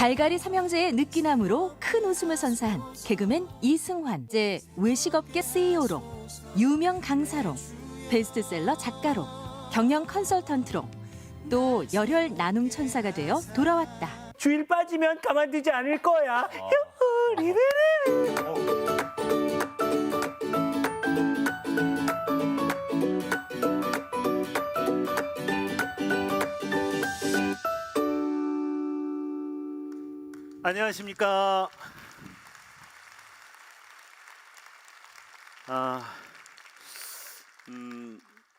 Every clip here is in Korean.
갈갈이 삼형제의 느끼남으로 큰 웃음을 선사한 개그맨 이승환, 이제 외식업계 CEO로, 유명 강사로, 베스트셀러 작가로, 경영 컨설턴트로, 또 열혈 나눔 천사가 되어 돌아왔다. 주일 빠지면 가만두지 않을 거야. 안녕하십니까.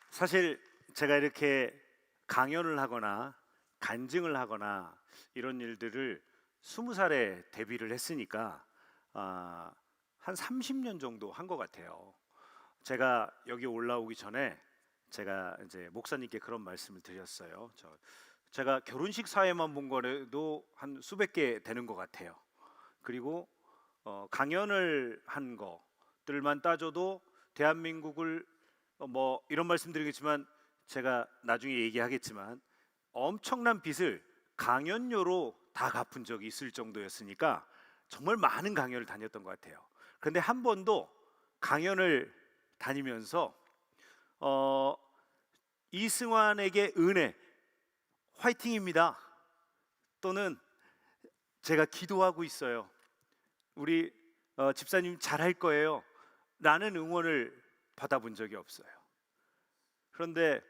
사실 제가 이렇게 강연을 하거나 간증을 하거나 이런 일들을 20살에 데뷔를 했으니까 한 30년 정도 한 것 같아요. 제가 여기 올라오기 전에 제가 이제 목사님께 그런 말씀을 드렸어요. 제가 결혼식 사회만 본 거라도 한 수백 개 되는 것 같아요. 그리고 강연을 한 것들만 따져도 대한민국을 뭐 이런 말씀드리겠지만 제가 나중에 얘기하겠지만 엄청난 빚을 강연료로 다 갚은 적이 있을 정도였으니까 정말 많은 강연을 다녔던 것 같아요. 그런데 한 번도 강연을 다니면서 이승환에게 은혜, 화이팅입니다, 또는 제가 기도하고 있어요, 우리 집사님 잘할 거예요 라는 응원을 받아본 적이 없어요. 그런데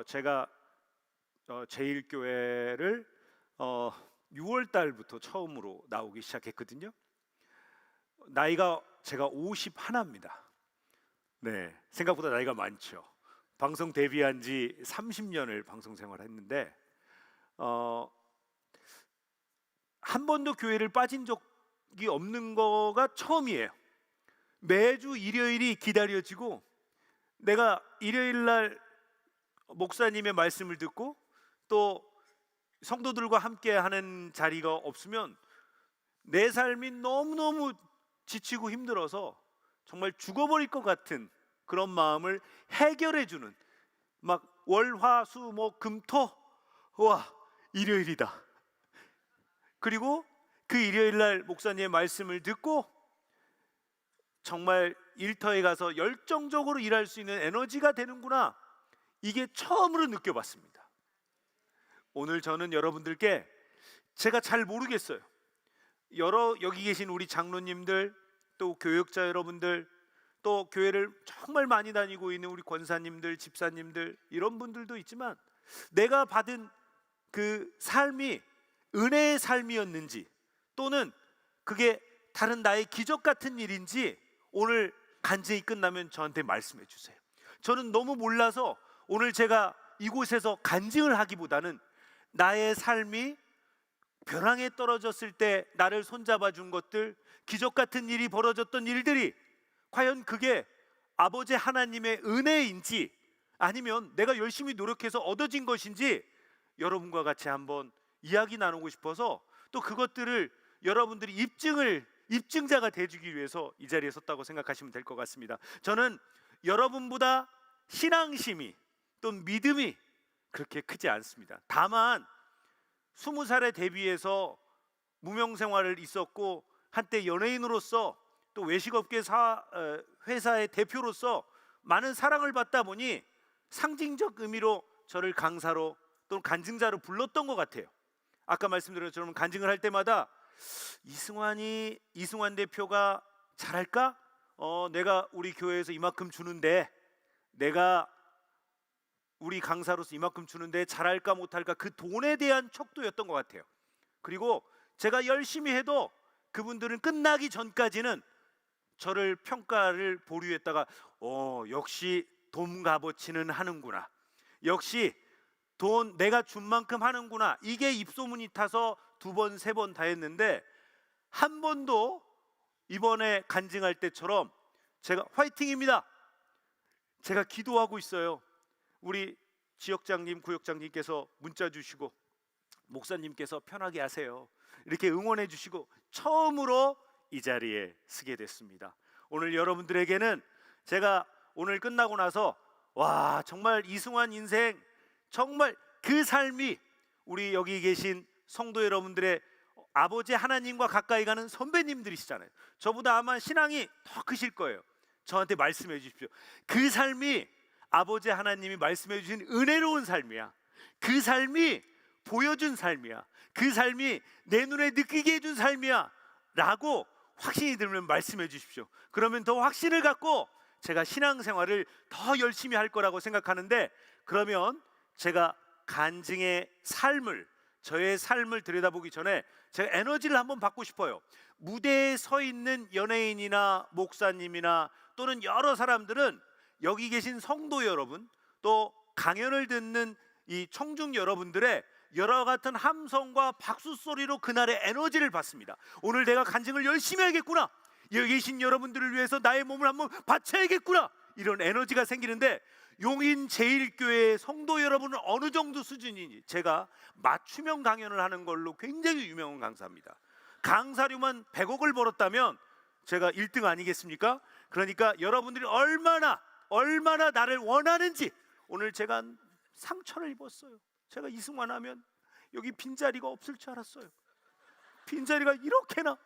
제가 제1교회를 6월 달부터 처음으로 나오기 시작했거든요. 나이가 제가 51입니다. 네, 생각보다 나이가 많죠. 방송 데뷔한 지 30년을 방송 생활했는데 한 번도 교회를 빠진 적이 없는 거가 처음이에요. 매주 일요일이 기다려지고, 내가 일요일 날 목사님의 말씀을 듣고 또 성도들과 함께 하는 자리가 없으면 내 삶이 너무너무 지치고 힘들어서 정말 죽어버릴 것 같은 그런 마음을 해결해주는, 막 월화수목금토, 와 일요일이다. 그리고 그 일요일 날 목사님의 말씀을 듣고 정말 일터에 가서 열정적으로 일할 수 있는 에너지가 되는구나, 이게 처음으로 느껴봤습니다. 오늘 저는 여러분들께, 제가 잘 모르겠어요, 여기 계신 우리 장로님들, 또 교역자 여러분들, 또 교회를 정말 많이 다니고 있는 우리 권사님들, 집사님들, 이런 분들도 있지만 내가 받은 그 삶이 은혜의 삶이었는지, 또는 그게 다른 나의 기적 같은 일인지 오늘 간증이 끝나면 저한테 말씀해 주세요. 저는 너무 몰라서 오늘 제가 이곳에서 간증을 하기보다는 나의 삶이 벼랑에 떨어졌을 때 나를 손잡아 준 것들, 기적 같은 일이 벌어졌던 일들이 과연 그게 아버지 하나님의 은혜인지 아니면 내가 열심히 노력해서 얻어진 것인지 여러분과 같이 한번 이야기 나누고 싶어서, 또 그것들을 여러분들이 입증자가 되주기 위해서 이 자리에 섰다고 생각하시면 될 것 같습니다. 저는 여러분보다 신앙심이 또는 믿음이 그렇게 크지 않습니다. 다만 20살에 데뷔해서 무명생활을 있었고, 한때 연예인으로서 또 외식업계 회사의 대표로서 많은 사랑을 받다 보니 상징적 의미로 저를 강사로 또는 간증자로 불렀던 것 같아요. 아까 말씀드린 것처럼 간증을 할 때마다 이승환 대표가 잘할까? 내가 우리 교회에서 이만큼 주는데, 내가 우리 강사로서 이만큼 주는데 잘할까 못할까, 그 돈에 대한 척도였던 것 같아요. 그리고 제가 열심히 해도 그분들은 끝나기 전까지는 저를 평가를 보류했다가 역시 돈 값어치는 하는구나, 역시 돈 내가 준 만큼 하는구나, 이게 입소문이 타서 2번, 3번 다 했는데 한 번도 이번에 간증할 때처럼 제가 화이팅입니다, 제가 기도하고 있어요, 우리 지역장님, 구역장님께서 문자 주시고 목사님께서 편하게 하세요, 이렇게 응원해 주시고 처음으로 이 자리에 서게 됐습니다. 오늘 여러분들에게는 제가 오늘 끝나고 나서 와, 정말 이승환 인생, 정말 그 삶이 우리 여기 계신 성도 여러분들의 아버지 하나님과 가까이 가는 선배님들이시잖아요. 저보다 아마 신앙이 더 크실 거예요. 저한테 말씀해 주십시오. 그 삶이 아버지 하나님이 말씀해 주신 은혜로운 삶이야. 그 삶이 보여준 삶이야. 그 삶이 내 눈에 느끼게 해준 삶이야 라고 확신이 들면 말씀해 주십시오. 그러면 더 확신을 갖고 제가 신앙생활을 더 열심히 할 거라고 생각하는데, 그러면 제가 간증의 삶을, 저의 삶을 들여다보기 전에 제가 에너지를 한번 받고 싶어요. 무대에 서 있는 연예인이나 목사님이나 또는 여러 사람들은 여기 계신 성도 여러분, 또 강연을 듣는 이 청중 여러분들의 여러 같은 함성과 박수 소리로 그날의 에너지를 받습니다. 오늘 내가 간증을 열심히 해야겠구나, 여기 계신 여러분들을 위해서 나의 몸을 한번 바쳐야겠구나, 이런 에너지가 생기는데, 용인 제일교회 성도 여러분은 어느 정도 수준인지, 제가 맞춤형 강연을 하는 걸로 굉장히 유명한 강사입니다. 강사료만 100억을 벌었다면 제가 1등 아니겠습니까? 그러니까 여러분들이 얼마나 나를 원하는지. 오늘 제가 상처를 입었어요. 제가 이승환 하면 여기 빈자리가 없을 줄 알았어요. 빈자리가 이렇게나.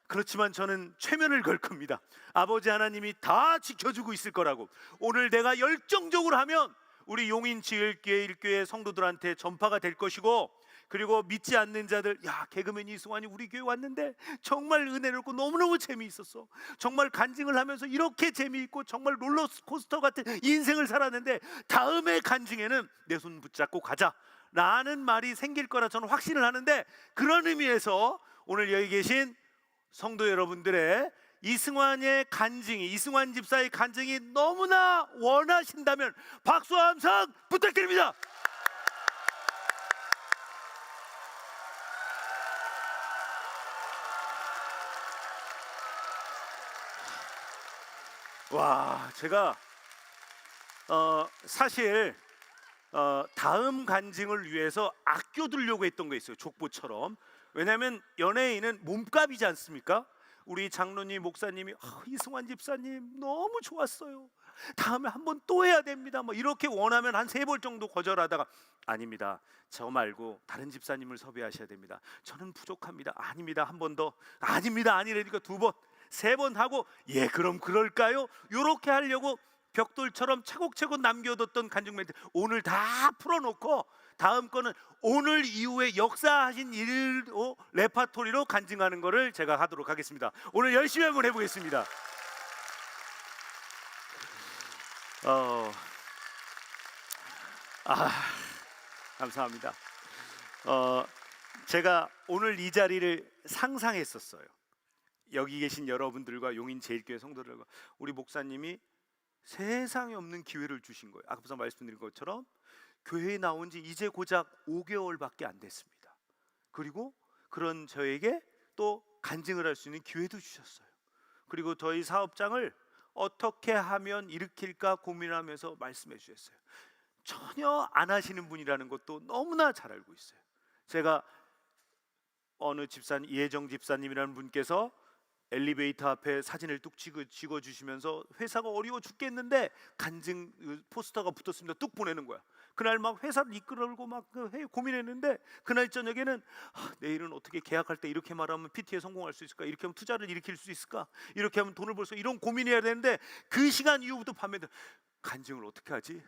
그렇지만 저는 최면을 걸 겁니다. 아버지 하나님이 다 지켜주고 있을 거라고. 오늘 내가 열정적으로 하면 우리 용인 지을교회 일교회 성도들한테 전파가 될 것이고, 그리고 믿지 않는 자들, 야, 개그맨 이승환이 우리 교회 왔는데 정말 은혜롭고 너무너무 재미있었어, 정말 간증을 하면서 이렇게 재미있고 정말 롤러코스터 같은 인생을 살았는데 다음에 간증에는 내 손 붙잡고 가자 라는 말이 생길 거라 저는 확신을 하는데, 그런 의미에서 오늘 여기 계신 성도 여러분들의 이승환의 간증이, 이승환 집사의 간증이 너무나 원하신다면 박수와 함성 부탁드립니다. 와, 제가 사실 다음 간증을 위해서 아껴두려고 했던 거 있어요, 족보처럼. 왜냐하면 연예인은 몸값이지 않습니까? 우리 장로님, 목사님이 이승환 집사님 너무 좋았어요, 다음에 한번 또 해야 됩니다, 뭐 이렇게 원하면 한 3번 정도 거절하다가, 아닙니다, 저 말고 다른 집사님을 섭외하셔야 됩니다, 저는 부족합니다, 아닙니다, 한 번 더, 아닙니다, 아니라니까 2번 3번 하고, 예 그럼 그럴까요? 이렇게 하려고 벽돌처럼 차곡차곡 남겨뒀던 간증 멘트 오늘 다 풀어놓고, 다음 거는 오늘 이후에 역사하신 일로 레파토리로 간증하는 거를 제가 하도록 하겠습니다. 오늘 열심히 한번 해보겠습니다. 감사합니다. 제가 오늘 이 자리를 상상했었어요. 여기 계신 여러분들과 용인 제일교회 성도들과 우리 목사님이 세상에 없는 기회를 주신 거예요. 아까부터 말씀드린 것처럼 교회에 나온 지 이제 고작 5개월밖에 안 됐습니다. 그리고 그런 저에게 또 간증을 할 수 있는 기회도 주셨어요. 그리고 저희 사업장을 어떻게 하면 일으킬까 고민하면서 말씀해 주셨어요. 전혀 안 하시는 분이라는 것도 너무나 잘 알고 있어요. 제가 어느 집사님, 이혜정 집사님이라는 분께서 엘리베이터 앞에 사진을 뚝 찍어 주시면서 회사가 어려워 죽겠는데 간증 포스터가 붙었습니다. 뚝 보내는 거야. 그날 막 회사를 이끌고 막 고민했는데, 그날 저녁에는 내일은 어떻게 계약할 때 이렇게 말하면 PT에 성공할 수 있을까, 이렇게 하면 투자를 일으킬 수 있을까, 이렇게 하면 돈을 벌 수, 이런 고민해야 되는데, 그 시간 이후부터 밤에 간증을 어떻게 하지?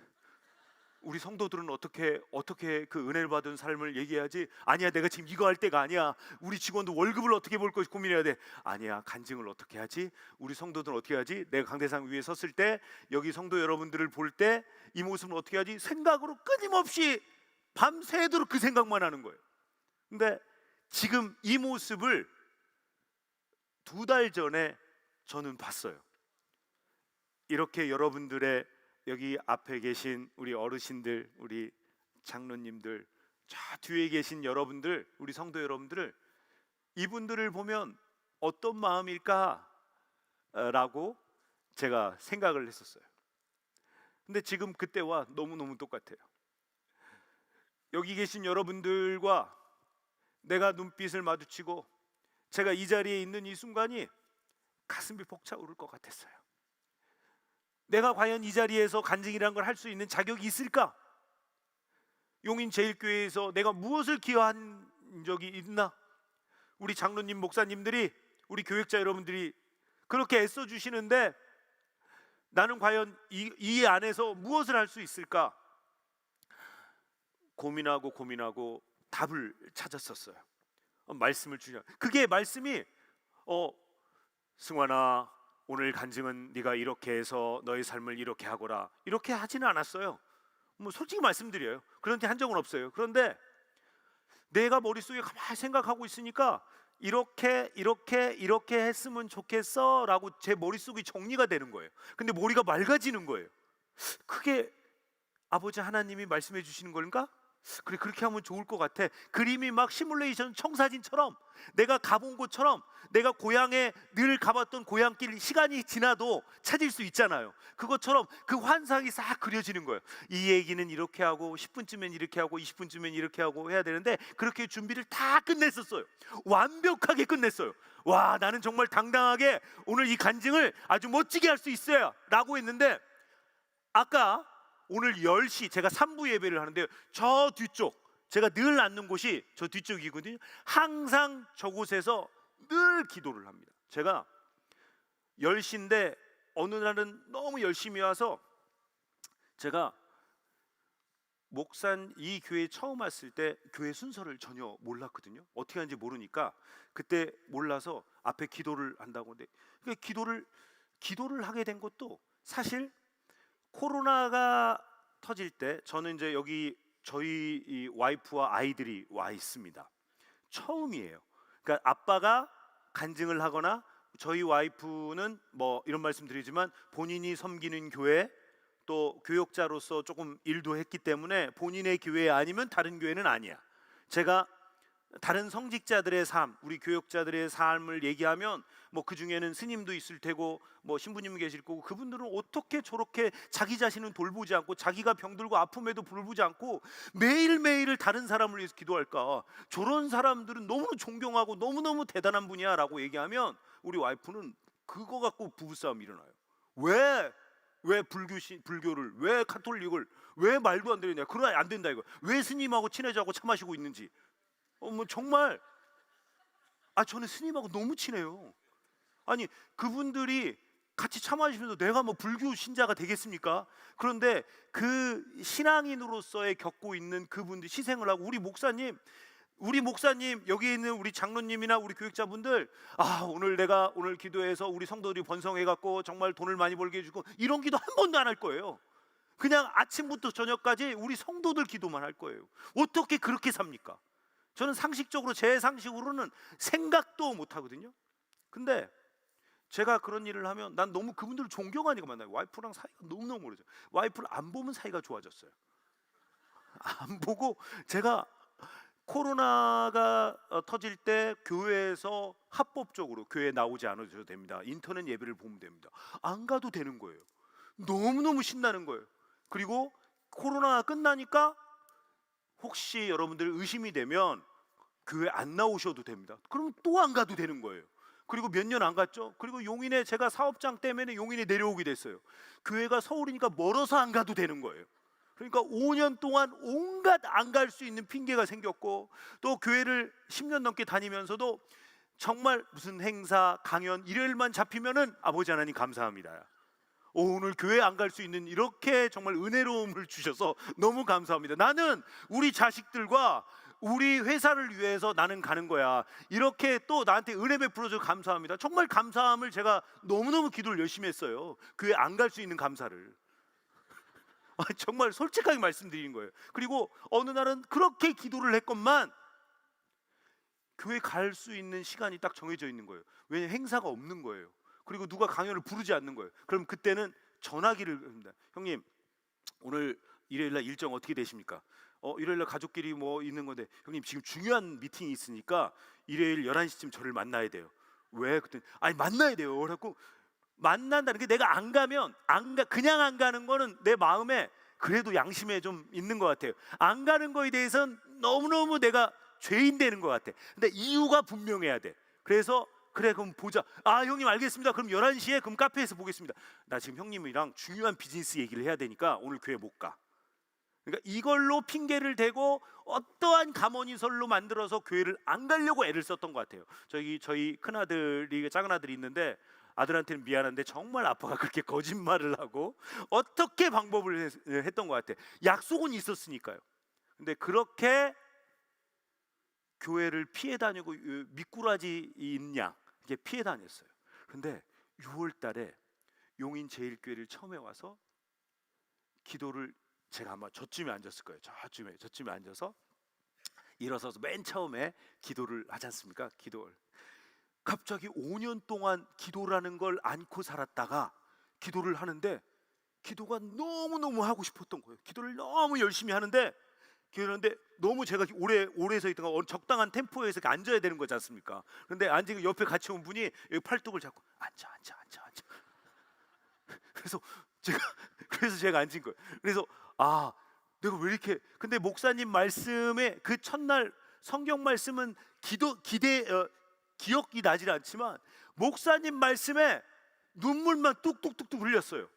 우리 성도들은 어떻게 그 은혜를 받은 삶을 얘기해야지? 아니야, 내가 지금 이거 할 때가 아니야. 우리 직원도 월급을 어떻게 벌 것이 고민해야 돼. 아니야, 간증을 어떻게 하지? 우리 성도들은 어떻게 하지? 내가 강대상 위에 섰을 때, 여기 성도 여러분들을 볼 때 이 모습은 어떻게 하지? 생각으로 끊임없이 밤새도록 그 생각만 하는 거예요. 근데 지금 이 모습을 2달 전에 저는 봤어요. 이렇게 여러분들의 여기 앞에 계신 우리 어르신들, 우리 장로님들, 저 뒤에 계신 여러분들, 우리 성도 여러분들을, 이분들을 보면 어떤 마음일까 라고 제가 생각을 했었어요. 근데 지금 그때와 너무너무 똑같아요. 여기 계신 여러분들과 내가 눈빛을 마주치고 제가 이 자리에 있는 이 순간이 가슴이 벅차오를 것 같았어요. 내가 과연 이 자리에서 간증이라는 걸 할 수 있는 자격이 있을까? 용인 제일교회에서 내가 무엇을 기여한 적이 있나? 우리 장로님, 목사님들이, 우리 교육자 여러분들이 그렇게 애써 주시는데 나는 과연 이 안에서 무엇을 할 수 있을까? 고민하고 답을 찾았었어요. 말씀을 주냐. 그게 말씀이 승환아, 오늘 간증은 네가 이렇게 해서 너의 삶을 이렇게 하거라, 이렇게 하지는 않았어요. 뭐 솔직히 말씀드려요. 그런 데 한 적은 없어요. 그런데 내가 머릿속에 가만히 생각하고 있으니까 이렇게 했으면 좋겠어 라고 제 머릿속이 정리가 되는 거예요. 근데 머리가 맑아지는 거예요. 그게 아버지 하나님이 말씀해 주시는 건가? 그래, 그렇게 하면 좋을 것 같아. 그림이 막 시뮬레이션 청사진처럼, 내가 가본 곳처럼, 내가 고향에 늘 가봤던 고향길 시간이 지나도 찾을 수 있잖아요. 그것처럼 그 환상이 싹 그려지는 거예요. 이 얘기는 이렇게 하고 10분쯤엔 이렇게 하고 20분쯤엔 이렇게 하고 해야 되는데 그렇게 준비를 다 끝냈었어요. 완벽하게 끝냈어요. 와, 나는 정말 당당하게 오늘 이 간증을 아주 멋지게 할 수 있어요 라고 했는데, 아까 오늘 10시 제가 3부 예배를 하는데요, 저 뒤쪽, 제가 늘 앉는 곳이 저 뒤쪽이거든요. 항상 저곳에서 늘 기도를 합니다. 제가 10시인데 어느 날은 너무 열심히 와서, 제가 이 교회에 처음 왔을 때 교회 순서를 전혀 몰랐거든요. 어떻게 하는지 모르니까 그때 몰라서 앞에 기도를 한다고 하는데, 기도를 하게 된 것도 사실 코로나가 터질 때 저는 이제 여기 저희 이 와이프와 아이들이 와 있습니다. 처음이에요. 그러니까 아빠가 간증을 하거나 저희 와이프는 뭐 이런 말씀 드리지만 본인이 섬기는 교회, 또 교역자로서 조금 일도 했기 때문에 본인의 교회 아니면 다른 교회는 아니야. 제가 다른 성직자들의 삶, 우리 교역자들의 삶을 얘기하면 뭐 그 중에는 스님도 있을 테고 뭐 신부님 계실 거고, 그분들은 어떻게 저렇게 자기 자신은 돌보지 않고 자기가 병들고 아픔에도 돌보지 않고 매일매일을 다른 사람을 위해서 기도할까? 저런 사람들은 너무나 존경하고 너무너무 대단한 분이야 라고 얘기하면 우리 와이프는 그거 갖고 부부싸움이 일어나요. 왜 불교를, 왜 카톨릭을, 왜 말도 안 되느냐, 그러면 안 된다 이거, 왜 스님하고 친해져하고 차 마시고 있는지. 뭐 정말 저는 스님하고 너무 친해요. 아니, 그분들이 같이 차 마시면서 내가 뭐 불교 신자가 되겠습니까? 그런데 그 신앙인으로서의 겪고 있는 그분들 희생을 하고, 우리 목사님 여기 있는 우리 장로님이나 우리 교육자분들, 내가 오늘 기도해서 우리 성도들이 번성해갖고 정말 돈을 많이 벌게 해주고, 이런 기도 한 번도 안 할 거예요. 그냥 아침부터 저녁까지 우리 성도들 기도만 할 거예요. 어떻게 그렇게 삽니까? 저는 상식적으로, 제 상식으로는 생각도 못 하거든요. 근데 제가 그런 일을 하면 난 너무 그분들을 존경하니까 만나요. 와이프랑 사이가 너무너무 오래죠. 와이프를 안 보면 사이가 좋아졌어요. 안 보고, 제가 코로나가 터질 때 교회에서 합법적으로 교회 나오지 않아도 됩니다. 인터넷 예배를 보면 됩니다. 안 가도 되는 거예요. 너무너무 신나는 거예요. 그리고 코로나가 끝나니까 혹시 여러분들 의심이 되면 교회 안 나오셔도 됩니다. 그럼 또 안 가도 되는 거예요. 그리고 몇 년 안 갔죠. 그리고 용인에, 제가 사업장 때문에 용인에 내려오게 됐어요. 교회가 서울이니까 멀어서 안 가도 되는 거예요. 그러니까 5년 동안 온갖 안 갈 수 있는 핑계가 생겼고, 또 교회를 10년 넘게 다니면서도 정말 무슨 행사, 강연, 일요일만 잡히면은 아버지 하나님 감사합니다. 오늘 교회 안 갈 수 있는 이렇게 정말 은혜로움을 주셔서 너무 감사합니다. 나는 우리 자식들과 우리 회사를 위해서 나는 가는 거야. 이렇게 또 나한테 은혜 베풀어줘서 감사합니다. 정말 감사함을 제가 너무너무 기도를 열심히 했어요. 교회 안 갈 수 있는 감사를. 정말 솔직하게 말씀드리는 거예요. 그리고 어느 날은 그렇게 기도를 했건만 교회 갈 수 있는 시간이 딱 정해져 있는 거예요. 왜냐하면 행사가 없는 거예요. 그리고 누가 강연을 부르지 않는 거예요. 그럼 그때는 전화기를 합니다. 형님, 오늘 일요일날 일정 어떻게 되십니까? 일요일날 가족끼리 뭐 있는 건데, 형님 지금 중요한 미팅이 있으니까 일요일 11시쯤 저를 만나야 돼요. 왜? 그랬더니 만나야 돼요. 그래갖고 만난다는 게, 내가 안 가면 그냥 안 가는 거는 내 마음에 그래도 양심에 좀 있는 것 같아요. 안 가는 거에 대해서는 너무너무 내가 죄인 되는 것 같아. 근데 이유가 분명해야 돼. 그래서 그래, 그럼 보자. 형님 알겠습니다. 그럼 11시에 그럼 카페에서 보겠습니다. 나 지금 형님이랑 중요한 비즈니스 얘기를 해야 되니까 오늘 교회 못 가. 그러니까 이걸로 핑계를 대고 어떠한 감언이설로 만들어서 교회를 안 가려고 애를 썼던 것 같아요. 저희 큰 아들이 작은 아들이 있는데 아들한테는 미안한데 정말 아빠가 그렇게 거짓말을 하고 어떻게 방법을 했던 것 같아. 약속은 있었으니까요. 근데 그렇게 교회를 피해 다니고 미꾸라지 있냐 이게 피해 다녔어요. 근데 6월 달에 용인 제일교회를 처음에 와서 기도를 제가 아마 저쯤에 앉았을 거예요. 저쯤에 앉아서 일어서서 맨 처음에 기도를 하지 않습니까? 기도를 갑자기 5년 동안 기도라는 걸 안고 살았다가 기도를 하는데 기도가 너무너무 하고 싶었던 거예요. 기도를 너무 열심히 하는데 너무 제가 오래 서 있다가 적당한 템포에서 앉아야 되는 거지 않습니까? 그런데 앉으니까 옆에 같이 온 분이 여기 팔뚝을 잡고 앉아. 그래서 제가 앉은 거예요. 그래서 내가 왜 이렇게 근데 목사님 말씀에 그 첫날 성경 말씀은 기억이 나질 않지만 목사님 말씀에 눈물만 뚝뚝뚝뚝 흘렸어요.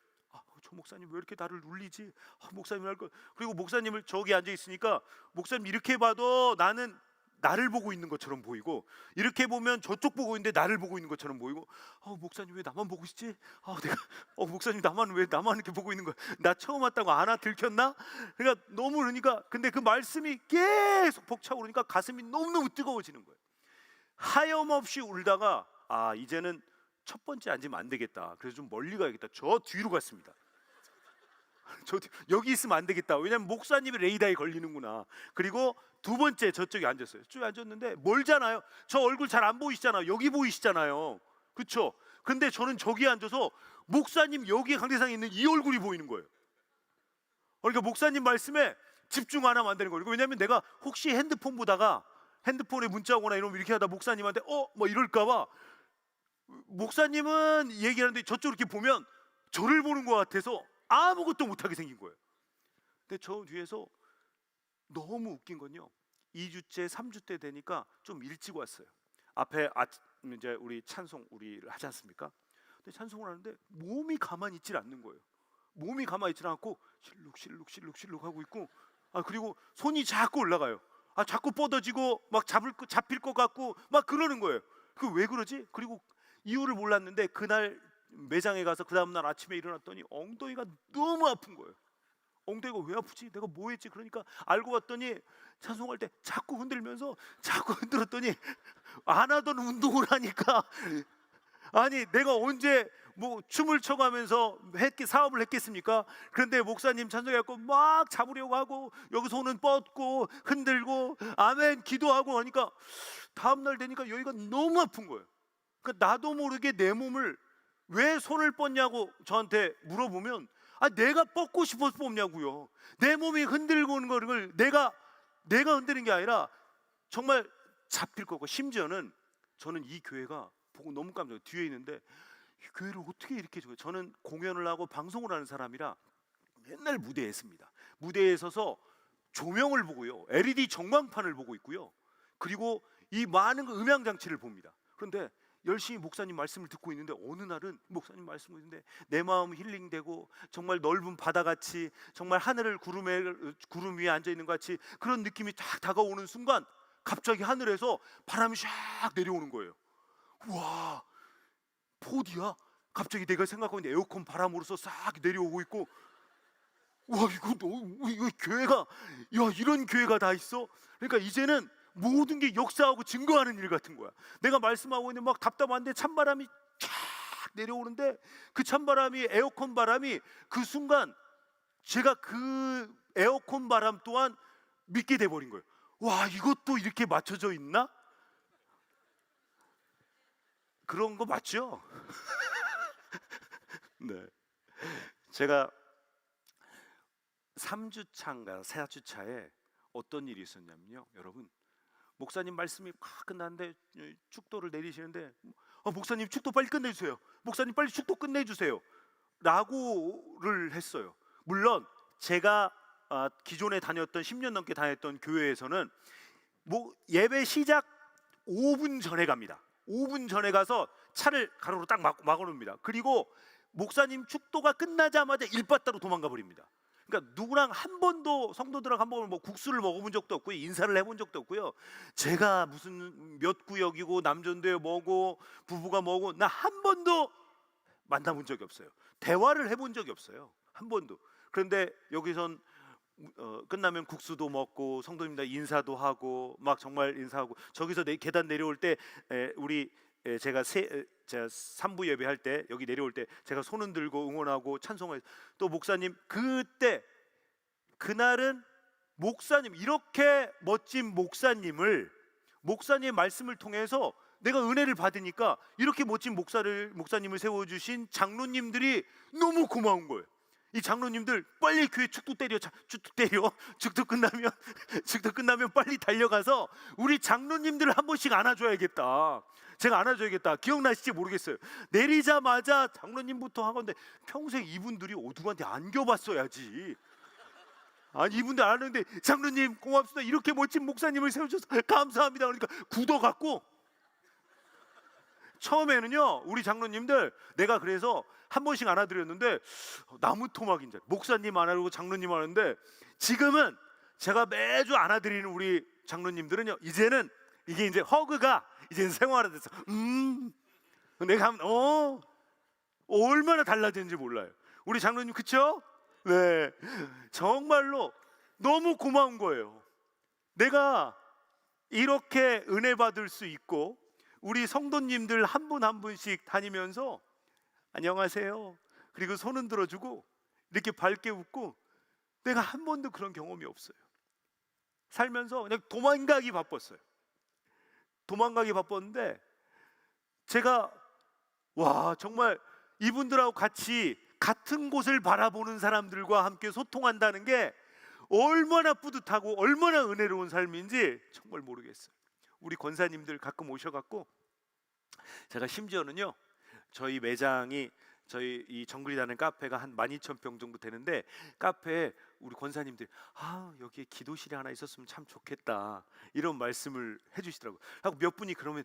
저 목사님 왜 이렇게 나를 울리지? 목사님 할 거. 그리고 목사님을 저기 앉아 있으니까 목사님 이렇게 봐도 나는 나를 보고 있는 것처럼 보이고 이렇게 보면 저쪽 보고 있는데 나를 보고 있는 것처럼 보이고 목사님 왜 나만 보고 있지? 목사님 왜 나만 이렇게 보고 있는 거야? 나 처음 왔다고 아나 들켰나? 그러니까 너무 그러니까 근데 그 말씀이 계속 벅차오르니까 가슴이 너무너무 뜨거워지는 거예요. 하염없이 울다가 이제는 첫 번째 앉으면 안 되겠다. 그래서 좀 멀리 가야겠다. 저 뒤로 갔습니다. 여기 있으면 안 되겠다. 왜냐면 목사님이 레이더에 걸리는구나. 그리고 두 번째 저쪽에 앉았어요. 쭉 앉았는데 멀잖아요. 저 얼굴 잘 안 보이시잖아요. 여기 보이시잖아요. 그렇죠? 근데 저는 저기 앉아서 목사님 여기 강대상에 있는 이 얼굴이 보이는 거예요. 그러니까 목사님 말씀에 집중 안 하면 안 되는 거예요. 왜냐면 내가 혹시 핸드폰 보다가 핸드폰에 문자 오거나 이러면 이렇게 하다 목사님한테 뭐 이럴까 봐 목사님은 얘기하는데 저쪽 이렇게 보면 저를 보는 것 같아서 아무것도 못하게 생긴 거예요. 근데 저 뒤에서 너무 웃긴 건요, 2주째 3주째 되니까 좀 일찍 왔어요. 앞에 이제 우리 찬송 우리를 하지 않습니까? 근데 찬송을 하는데 몸이 가만히 있질 않는 거예요. 몸이 가만히 있질 않고 실룩 하고 있고 그리고 손이 자꾸 올라가요. 자꾸 뻗어지고 막 잡힐 것 같고 막 그러는 거예요. 그 왜 그러지? 그리고 이유를 몰랐는데 그날 매장에 가서 그 다음날 아침에 일어났더니 엉덩이가 너무 아픈 거예요. 엉덩이가 왜 아프지? 내가 뭐 했지? 그러니까 알고 봤더니 찬송할 때 자꾸 흔들었더니 안 하던 운동을 하니까 내가 언제 뭐 춤을 춰가면서 사업을 했겠습니까? 그런데 목사님 찬송해갖고 막 잡으려고 하고 여기 손은 뻗고 흔들고 아멘 기도하고 하니까 다음날 되니까 여기가 너무 아픈 거예요. 그러니까 나도 모르게 내 몸을 왜 손을 뻗냐고 저한테 물어보면 내가 뻗고 싶어서 뽑냐고요. 내 몸이 흔들고 오는 거를 내가 흔드는 게 아니라 정말 잡힐 거고 심지어는 저는 이 교회가 보고 너무 깜짝 놀랐어요. 뒤에 있는데 이 교회를 어떻게 이렇게 좋아해요. 저는 공연을 하고 방송을 하는 사람이라 맨날 무대에 섭니다. 무대에 서서 조명을 보고요, LED 전광판을 보고 있고요, 그리고 이 많은 음향 장치를 봅니다. 그런데 열심히 목사님 말씀을 듣고 있는데 어느 날은 목사님 말씀을 듣는데 내 마음 힐링되고 정말 넓은 바다같이 정말 하늘을 구름 위에 앉아 있는 것 같이 그런 느낌이 딱 다가오는 순간 갑자기 하늘에서 바람이 샥 내려오는 거예요. 우와, 4D야? 갑자기 내가 생각하고 있는 에어컨 바람으로서 싹 내려오고 있고, 와 이거 교회가 이런 교회가 다 있어? 그러니까 이제는 모든 게 역사하고 증거하는 일 같은 거야. 내가 말씀하고 있는데 막 답답한데 찬바람이 쫙 내려오는데 그 찬바람이 에어컨 바람이 그 순간 제가 그 에어컨 바람 또한 믿게 돼버린 거예요. 와, 이것도 이렇게 맞춰져 있나? 그런 거 맞죠? 네. 제가 3주차인가 4주차에 어떤 일이 있었냐면요, 여러분, 목사님 말씀이 막 끝났는데 축도를 내리시는데 목사님 축도 빨리 끝내주세요. 목사님 빨리 축도 끝내주세요 라고를 했어요. 물론 제가 기존에 다녔던 10년 넘게 다녔던 교회에서는 예배 시작 5분 전에 갑니다. 5분 전에 가서 차를 가로로 딱 막아놓습니다. 그리고 목사님 축도가 끝나자마자 일바따로 도망가 버립니다. 그러니까 누구랑 한 번도 성도들하고 한 번 뭐 국수를 먹어본 적도 없고요, 인사를 해본 적도 없고요. 제가 무슨 몇 구역이고 남전도에 뭐고 부부가 뭐고 나 한 번도 만나본 적이 없어요. 대화를 해본 적이 없어요, 한 번도. 그런데 여기선 끝나면 국수도 먹고 성도님들 인사도 하고 막 정말 인사하고, 저기서 계단 내려올 때 우리 제가 3부 예배할 때 여기 내려올 때 제가 손은 들고 응원하고 찬송하고, 또 목사님 그때 그날은 목사님, 이렇게 멋진 목사님 말씀을 통해서 내가 은혜를 받으니까 이렇게 멋진 목사님을 세워주신 장로님들이 너무 고마운 거예요. 이 장로님들 빨리 교회 축도 때려 축도 끝나면 빨리 달려가서 우리 장로님들을 한 번씩 안아줘야겠다. 제가 안아줘야겠다. 기억나실지 모르겠어요. 내리자마자 장로님부터 하건데 평생 이분들이 누구한테 안겨봤어야지. 아니 이분들 안 하는데 장로님 고맙습니다, 이렇게 멋진 목사님을 세워주셔서 감사합니다 그러니까 굳어갖고, 처음에는요 우리 장로님들 내가 그래서 한 번씩 안아드렸는데 나무 토막인 줄, 목사님 안아주고 장로님 안하는데, 지금은 제가 매주 안아드리는 우리 장로님들은요 이제는 이게 이제 허그가 이제는 생활화돼서 내가 하면 얼마나 달라졌는지 몰라요. 우리 장로님 그쵸? 네, 정말로 너무 고마운 거예요. 내가 이렇게 은혜 받을 수 있고 우리 성도님들 한 분 한 분씩 다니면서 안녕하세요 그리고 손은 들어주고 이렇게 밝게 웃고, 내가 한 번도 그런 경험이 없어요. 살면서 그냥 도망가기 바빴는데 제가 정말 이분들하고 같이 같은 곳을 바라보는 사람들과 함께 소통한다는 게 얼마나 뿌듯하고 얼마나 은혜로운 삶인지 정말 모르겠어요. 우리 권사님들 가끔 오셔갖고, 제가 심지어는요 저희 매장이 저희 이 정글이라는 카페가 한 12,000평 정도 되는데, 카페에 우리 권사님들이 여기에 기도실이 하나 있었으면 참 좋겠다 이런 말씀을 해주시더라고요. 하고 몇 분이 그러면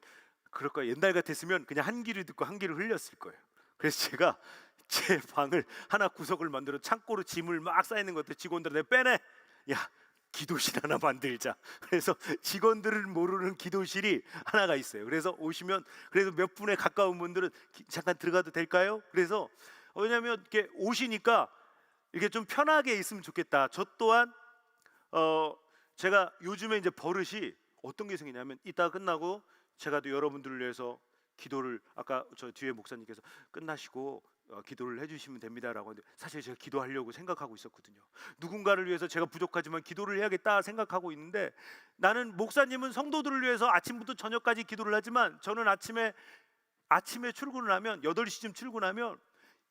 그럴 거예요. 옛날 같았으면 그냥 한 귀를 듣고 한 귀를 흘렸을 거예요. 그래서 제가 제 방을 하나 구석을 만들어 창고로 짐을 막 쌓이는 것들 직원들한테 빼내, 야 기도실 하나 만들자. 그래서 직원들은 모르는 기도실이 하나가 있어요. 그래서 오시면 그래도 몇 분에 가까운 분들은 잠깐 들어가도 될까요? 그래서 왜냐하면 이렇게 오시니까 이렇게 좀 편하게 있으면 좋겠다. 저 또한 제가 요즘에 이제 버릇이 어떤 게 생기냐면, 이따 끝나고 제가 또 여러분들을 위해서 기도를, 아까 저 뒤에 목사님께서 끝나시고 기도를 해주시면 됩니다라고 하는데, 사실 제가 기도하려고 생각하고 있었거든요. 누군가를 위해서 제가 부족하지만 기도를 해야겠다 생각하고 있는데, 나는 목사님은 성도들을 위해서 아침부터 저녁까지 기도를 하지만 저는 아침에 출근을 하면 8시쯤 출근하면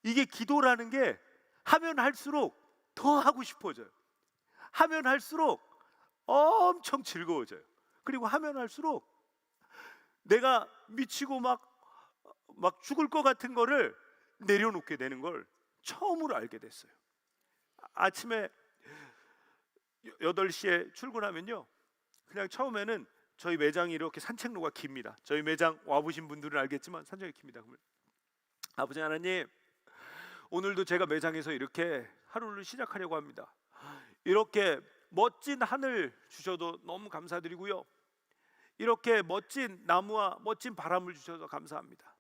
이게 기도라는 게 하면 할수록 더 하고 싶어져요. 하면 할수록 엄청 즐거워져요. 그리고 하면 할수록 내가 미치고 막 죽을 것 같은 거를 내려놓게 되는 걸 처음으로 알게 됐어요. 아침에 8시에 출근하면요, 그냥 처음에는 저희 매장이 이렇게 산책로가 깁니다. 저희 매장 와보신 분들은 알겠지만 산책이 깁니다. 그러면 아버지 하나님, 오늘도 제가 매장에서 이렇게 하루를 시작하려고 합니다. 이렇게 멋진 하늘 주셔도 너무 감사드리고요, 이렇게 멋진 나무와 멋진 바람을 주셔서 감사합니다.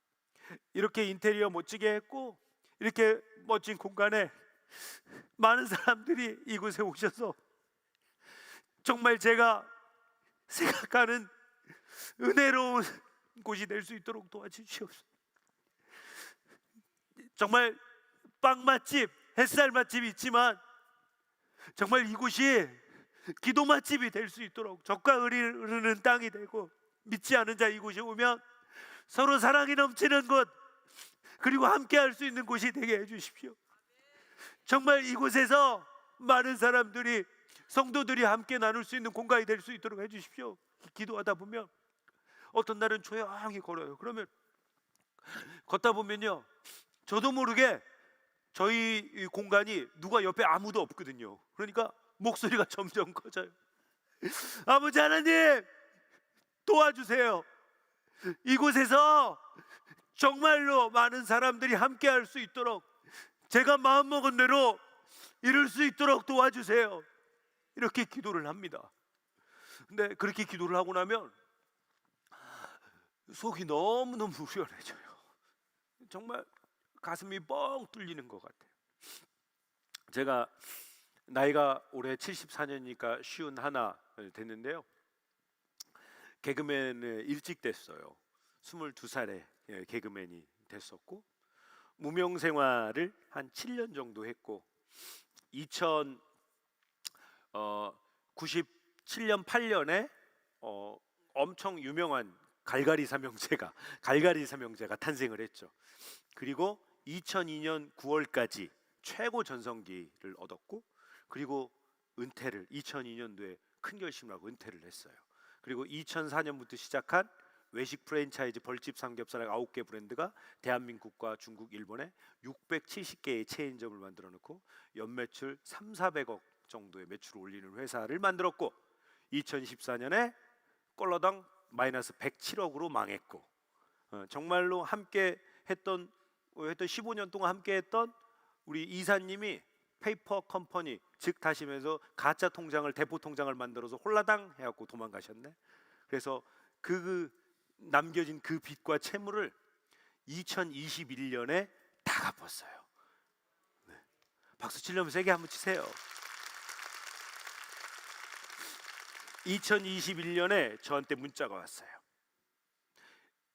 이렇게 인테리어 멋지게 했고 이렇게 멋진 공간에 많은 사람들이 이곳에 오셔서 정말 제가 생각하는 은혜로운 곳이 될 수 있도록 도와주시옵소서. 정말 빵 맛집, 햇살 맛집이 있지만 정말 이곳이 기도 맛집이 될 수 있도록, 젖과 을이 흐르는 땅이 되고 믿지 않은 자 이곳에 오면 서로 사랑이 넘치는 곳, 그리고 함께 할 수 있는 곳이 되게 해주십시오. 정말 이곳에서 많은 사람들이, 성도들이 함께 나눌 수 있는 공간이 될 수 있도록 해주십시오. 기도하다 보면 어떤 날은 조용히 걸어요. 그러면 걷다 보면요, 저도 모르게 저희 이 공간이 누가 옆에 아무도 없거든요. 그러니까 목소리가 점점 커져요. 아버지 하나님 도와주세요. 이곳에서 정말로 많은 사람들이 함께 할 수 있도록 제가 마음먹은 대로 이룰 수 있도록 도와주세요. 이렇게 기도를 합니다. 근데 그렇게 기도를 하고 나면 속이 너무너무 후련해져요. 정말 가슴이 뻥 뚫리는 것 같아요. 제가 나이가 올해 74년이니까 51 됐는데요. 개그맨을 일찍 됐어요. 22살에 개그맨이 됐었고, 무명 생활을 한 7년 정도 했고, 1997년 8년에 엄청 유명한 갈갈이 삼형제가 탄생을 했죠. 그리고 2002년 9월까지 최고 전성기를 얻었고, 그리고 은퇴를 2002년도에 큰 결심을 하고 은퇴를 했어요. 그리고 2004년부터 시작한 외식 프랜차이즈 벌집 삼겹살 9개 브랜드가 대한민국과 중국, 일본에 670개의 체인점을 만들어 놓고 연매출 3,400억 정도의 매출을 올리는 회사를 만들었고, 2014년에 꼴러당 마이너스 107억으로 망했고, 정말로 함께 했던 15년 동안 함께 했던 우리 이사님이 페이퍼 컴퍼니, 즉 다시면서 가짜 통장을, 대포 통장을 만들어서 홀라당 해갖고 도망가셨네. 그래서 그 남겨진 그 빚과 채무를 2021년에 다 갚았어요. 네. 박수 치려면 세게 한번 치세요. 2021년에 저한테 문자가 왔어요.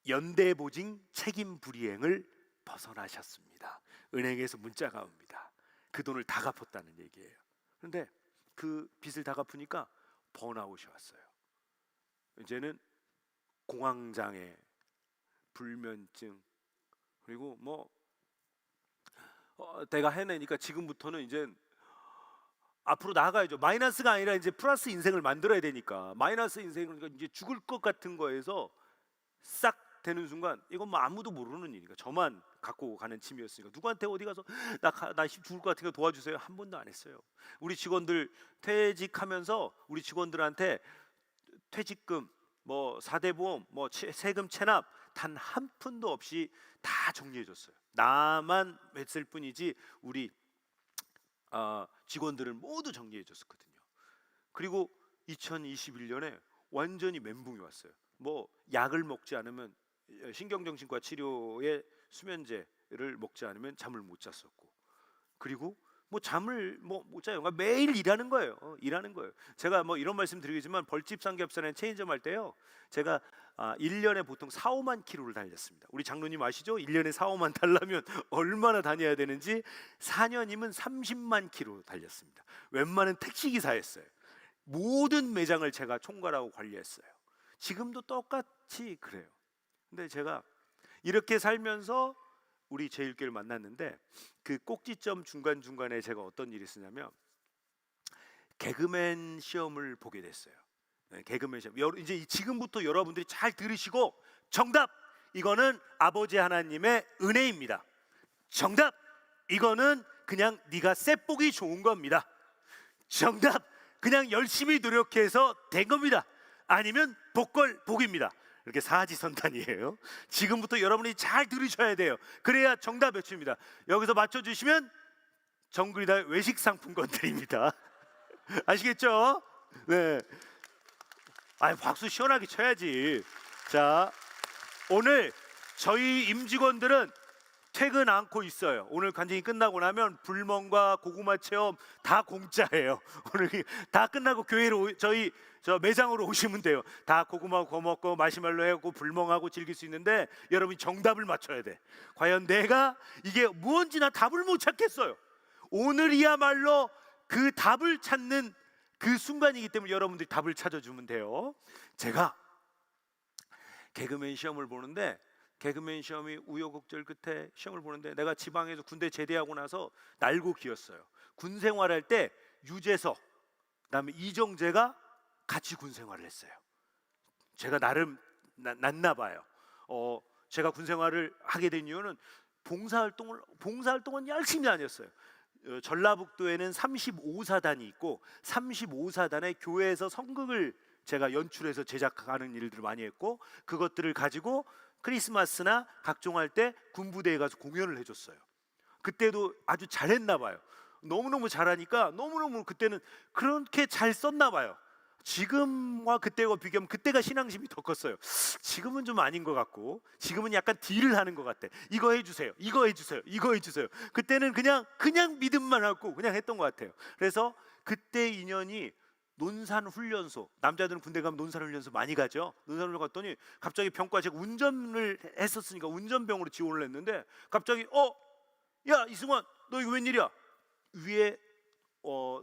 연대보증 책임 불이행을 벗어나셨습니다. 은행에서 문자가 옵니다. 그 돈을 다 갚았다는 얘기예요. 그런데 그 빚을 다 갚으니까 번아웃이 왔어요. 이제는 공황장애, 불면증, 그리고 뭐 내가 해내니까 지금부터는 이제 앞으로 나아가야죠. 마이너스가 아니라 이제 플러스 인생을 만들어야 되니까, 마이너스 인생은 이제 죽을 것 같은 거에서 싹 되는 순간, 이건 뭐 아무도 모르는 일이니까 저만 갖고 가는 짐이었으니까, 누구한테 어디 가서 나 죽을 것 같으니까 도와주세요 한 번도 안 했어요. 우리 직원들 퇴직하면서 우리 직원들한테 퇴직금, 뭐 4대 보험, 뭐 세금 체납 단 한 푼도 없이 다 정리해 줬어요. 나만 했을 뿐이지 우리 직원들은 모두 정리해 줬었거든요. 그리고 2021년에 완전히 멘붕이 왔어요. 뭐 약을 먹지 않으면, 신경정신과 치료에 수면제를 먹지 않으면 잠을 못 잤었고, 그리고 뭐 잠을 못 자요. 그러니까 매일 일하는 거예요. 제가 뭐 이런 말씀 드리겠지만, 벌집 삼겹살에 체인점 할 때요, 제가 1년에 보통 4, 5만 킬로를 달렸습니다. 우리 장로님 아시죠? 1년에 4, 5만 달려면 얼마나 다녀야 되는지. 4년이면 30만 킬로 달렸습니다. 웬만한 택시기사였어요. 모든 매장을 제가 총괄하고 관리했어요. 지금도 똑같이 그래요. 근데 제가 이렇게 살면서 우리 제일교회를 만났는데, 그 꼭지점 중간중간에 제가 어떤 일이 있었냐면, 개그맨 시험을 보게 됐어요. 네, 개그맨 시험. 이제 지금부터 여러분들이 잘 들으시고, 정답! 이거는 아버지 하나님의 은혜입니다. 정답! 이거는 그냥 네가 셋보기 좋은 겁니다. 정답! 그냥 열심히 노력해서 된 겁니다. 아니면 복입니다. 이렇게 사지선단이에요. 지금부터 여러분이 잘 들으셔야 돼요. 그래야 정답 외칩니다. 여기서 맞춰주시면 정글이다 외식 상품권 드립니다. 아시겠죠? 네. 박수 시원하게 쳐야지. 자, 오늘 저희 임직원들은 퇴근 않고 있어요. 오늘 간증이 끝나고 나면 불멍과 고구마 체험 다 공짜예요. 오늘 다 끝나고 교회로 저희 매장으로 오시면 돼요. 다 고구마 구워 먹고 마시멜로 해고 불멍하고 즐길 수 있는데, 여러분이 정답을 맞춰야 돼. 과연 내가 이게 무언지 나 답을 못 찾겠어요. 오늘이야말로 그 답을 찾는 그 순간이기 때문에 여러분들이 답을 찾아주면 돼요. 제가 개그맨 시험을 보는데, 개그맨 시험이 우여곡절 끝에 시험을 보는데, 내가 지방에서 군대 제대하고 나서 날고 기었어요. 군 생활할 때 유재석, 그다음에 이정재가 같이 군 생활을 했어요. 제가 나름 낫나 봐요. 제가 군 생활을 하게 된 이유는 봉사활동은 열심히 다녔어요. 전라북도에는 35사단이 있고, 35사단의 교회에서 성극을 제가 연출해서 제작하는 일들을 많이 했고, 그것들을 가지고 크리스마스나 각종 할 때 군부대에 가서 공연을 해줬어요. 그때도 아주 잘했나 봐요. 너무너무 잘하니까 너무너무 그때는 그렇게 잘 썼나 봐요. 지금과 그때와 비교하면 그때가 신앙심이 더 컸어요. 지금은 좀 아닌 것 같고, 지금은 약간 딜을 하는 것 같아. 이거 해주세요, 이거 해주세요, 이거 해주세요. 그때는 그냥 믿음만 하고 그냥 했던 것 같아요. 그래서 그때 인연이 논산훈련소, 남자들은 군대 가면 논산훈련소 많이 가죠. 논산훈련소 갔더니 갑자기 병과, 제가 운전을 했었으니까 운전병으로 지원을 했는데 갑자기 야 이승환, 너 이거 웬일이야? 위에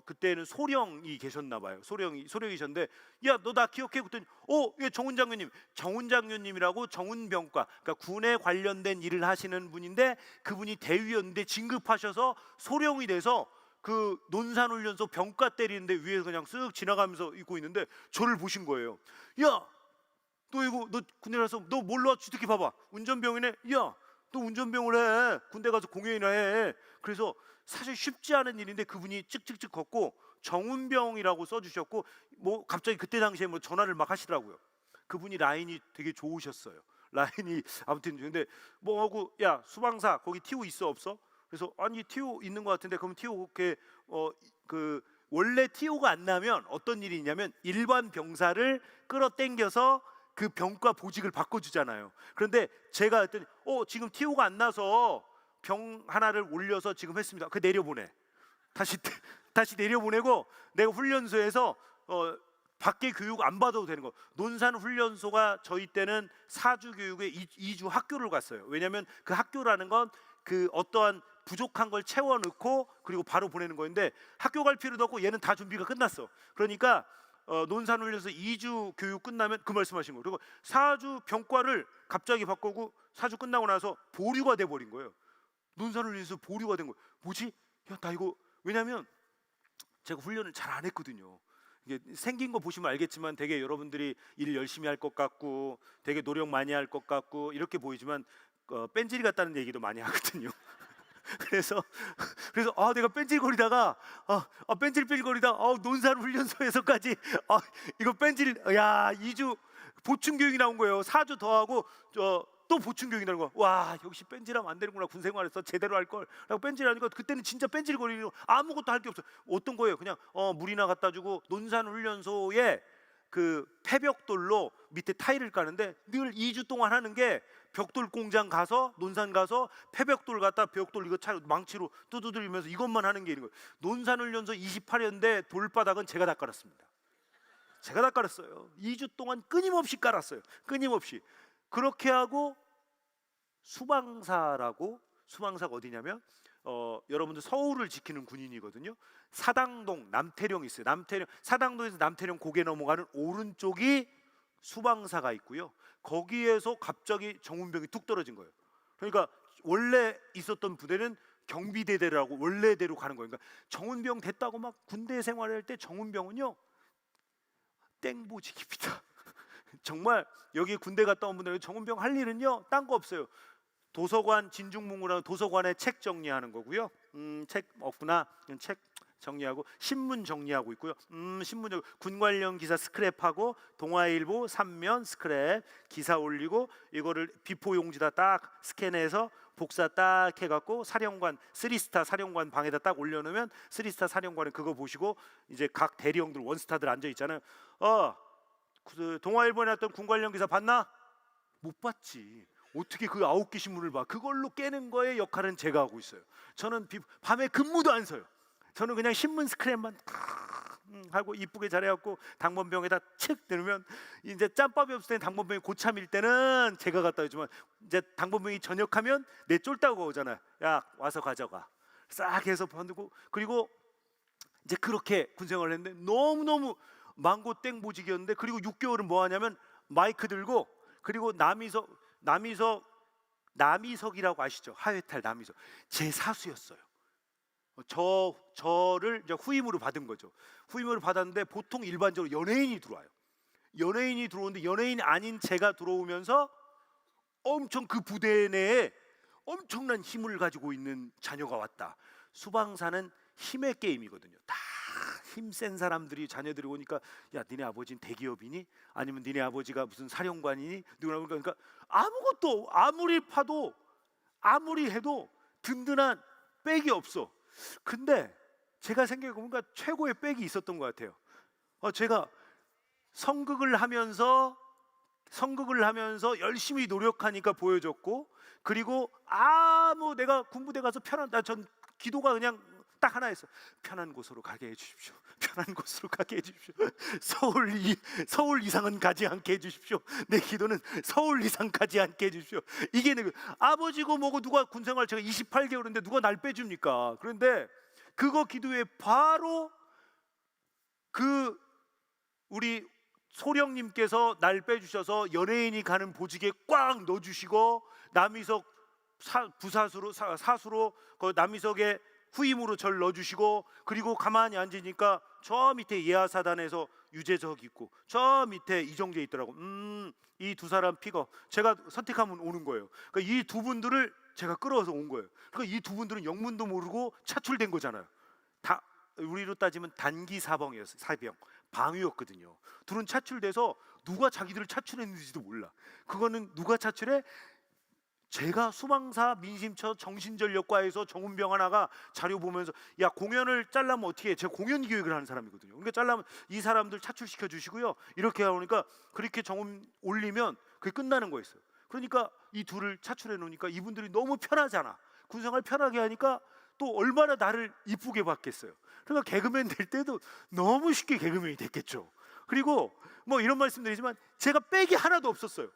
그때는 소령이 계셨나 봐요. 소령이 계셨는데, 야 너 나 기억해? 그랬더니 예, 정훈 장교님이라고, 정훈병과, 그러니까 군에 관련된 일을 하시는 분인데, 그분이 대위였는데 진급하셔서 소령이 돼서 그 논산훈련소 병과 때리는데 위에서 그냥 쓱 지나가면서 있고 있는데 저를 보신 거예요. 야 너 군대 가서 너 뭘로 왔지? 특히 봐봐, 운전병이네. 야 너 운전병을 해, 군대 가서 공연이나 해. 그래서 사실 쉽지 않은 일인데 그분이 찍찍찍 걷고 정운병이라고 써주셨고, 뭐 갑자기 그때 당시에 뭐 전화를 막 하시더라고요. 그분이 라인이 되게 좋으셨어요. 라인이 아무튼. 근데 뭐 하고, 야 수방사 거기 티오 있어 없어? 그래서 아니 티오 있는 것 같은데, 그럼 티오 그 원래 티오가 안 나면 어떤 일이 있냐면 일반 병사를 끌어당겨서 그 병과 보직을 바꿔주잖아요. 그런데 제가 했더니 지금 티오가 안 나서 병 하나를 올려서 지금 했습니다. 그 내려보내. 다시 내려보내고, 내가 훈련소에서 밖에 교육 안 받아도 되는 거. 논산 훈련소가 저희 때는 4주 교육에 2주 학교를 갔어요. 왜냐하면 그 학교라는 건 그 어떠한 부족한 걸 채워 넣고 그리고 바로 보내는 거인데, 학교 갈 필요도 없고 얘는 다 준비가 끝났어. 그러니까 논산 훈련소 2주 교육 끝나면 그 말씀하신 거예요. 그리고 4주 병과를 갑자기 바꾸고 4주 끝나고 나서 보류가 돼 버린 거예요. 논산을 위해서 보류가 된 거예요. 뭐지? 야 나 이거, 왜냐면 제가 훈련을 잘 안 했거든요. 이게 생긴 거 보시면 알겠지만 되게 여러분들이 일 열심히 할 것 같고 되게 노력 많이 할 것 같고 이렇게 보이지만 뺀질이 같다는 얘기도 많이 하거든요. 그래서 내가 뺀질거리다가 뺀질거리다 논산 훈련소에서까지 이거 뺀질, 야 2주 보충 교육이 나온 거예요. 4주 더 하고 또 보충 교육이 나온 거. 와 역시 뺀질하면 안 되는구나, 군생활에서 제대로 할 걸. 라고 뺀질하니까 그때는 진짜 뺀질거리고 아무것도 할 게 없어. 어떤 거예요? 그냥 물이나 갖다 주고, 논산 훈련소에 그 패벽돌로 밑에 타일을 까는데 늘 2주 동안 하는 게, 벽돌 공장 가서 논산 가서 패벽돌 갖다 벽돌 이거 망치로 두드리면서 이것만 하는 게 있는 거예요. 논산 훈련소 28년대 돌바닥은 제가 다 깔았습니다. 제가 다 깔았어요. 2주 동안 끊임없이 깔았어요. 끊임없이. 그렇게 하고 수방사가 어디냐면 여러분들 서울을 지키는 군인이거든요. 사당동 남태령 있어요. 사당동에서 남태령 고개 넘어가는 오른쪽이 수방사가 있고요. 거기에서 갑자기 정운병이 툭 떨어진 거예요. 그러니까 원래 있었던 부대는 경비대대라고 원래대로 가는 거예요. 그러니까 정운병 됐다고 막 군대 생활할 때 정운병은요 땡보직입니다. 정말 여기 군대 갔다 온 분들 정운병 할 일은요 딴 거 없어요. 도서관, 진중문고라는 도서관에 책 정리하는 거고요. 책 없구나. 책 정리하고 신문 정리하고 있고요. 신문, 군 관련 기사 스크랩하고 동아일보 3면 스크랩 기사 올리고, 이거를 비포 용지다 딱 스캔해서 복사 딱 해갖고 사령관 3스타 사령관 방에다 딱 올려놓으면 3스타 사령관은 그거 보시고 이제 각 대령들 원스타들 앉아 있잖아요. 그 동아일보에 났던 군 관련 기사 봤나? 못 봤지. 어떻게 그 9개 신문을 봐? 그걸로 깨는 거의 역할은 제가 하고 있어요. 저는 밤에 근무도 안 서요. 저는 그냥 신문 스크랩만 하고 이쁘게 잘해갖고 당번병에다 칙 넣으면, 이제 짬밥이 없을 때는 당번병이 고참일 때는 제가 갖다 주지만, 이제 당번병이 전역하면 내 쫄따구가 오잖아요. 야 와서 가져가. 싹 해서 번두고, 그리고 이제 그렇게 군생활을 했는데 너무너무 망고 땡보직이었는데, 그리고 6개월은 뭐 하냐면 마이크 들고, 그리고 남이석이라고 아시죠? 하회탈 남이석 제 사수였어요. 저를 이제 후임으로 받은 거죠. 후임으로 받았는데 보통 일반적으로 연예인이 들어와요. 연예인이 들어오는데 연예인이 아닌 제가 들어오면서 엄청 그 부대 내에 엄청난 힘을 가지고 있는 자녀가 왔다. 수방사는 힘의 게임이거든요. 다 힘센 사람들이 자녀들이 오니까, 야 니네 아버지는 대기업이니? 아니면 니네 아버지가 무슨 사령관이니? 누구나. 그러니까 아무것도, 아무리 파도 아무리 해도 든든한 백이 없어. 근데 제가 생각해보니까 최고의 백이 있었던 것 같아요. 제가 성극을 하면서 열심히 노력하니까 보여줬고, 그리고 내가 군부대 가서 전 기도가 그냥 딱 하나였어. 편한 곳으로 가게 해주십시오. 편한 곳으로 가게 해주십시오. 서울 이상은 가지 않게 해주십시오. 내 기도는 서울 이상 가지 않게 해주십시오. 이게 아버지고 뭐고 누가 군생활, 제가 28개월인데 누가 날 빼줍니까? 그런데 그거 기도에 바로 우리 소령님께서 날 빼주셔서 연예인이 가는 보직에 꽉 넣어주시고, 남이석 사수로 그 남이석의 후임으로 절 넣어주시고, 그리고 가만히 앉으니까 저 밑에 예하사단에서 유재석 있고 저 밑에 이정재 있더라고. 이 두 사람 피가 제가 선택하면 오는 거예요. 그러니까 이 두 분들을 제가 끌어서 온 거예요. 그러니까 이 두 분들은 영문도 모르고 차출된 거잖아요. 다 우리로 따지면 단기 사병이었어요. 방위였거든요. 둘은 차출돼서 누가 자기들을 차출했는지도 몰라. 그거는 누가 차출해? 제가 수방사 민심처 정신전력과에서 정운병 하나가 자료 보면서, 야, 공연을 잘라면 어떻게 해? 제가 공연 기획을 하는 사람이거든요. 그러니까 잘라면 이 사람들 차출시켜 주시고요, 이렇게 하니까 그렇게 정운 올리면 그게 끝나는 거였어요. 그러니까 이 둘을 차출해 놓으니까 이분들이 너무 편하잖아. 군생활 편하게 하니까 또 얼마나 나를 이쁘게 봤겠어요. 그러니까 개그맨 될 때도 너무 쉽게 개그맨이 됐겠죠. 그리고 뭐 이런 말씀드리지만 제가 백이 하나도 없었어요.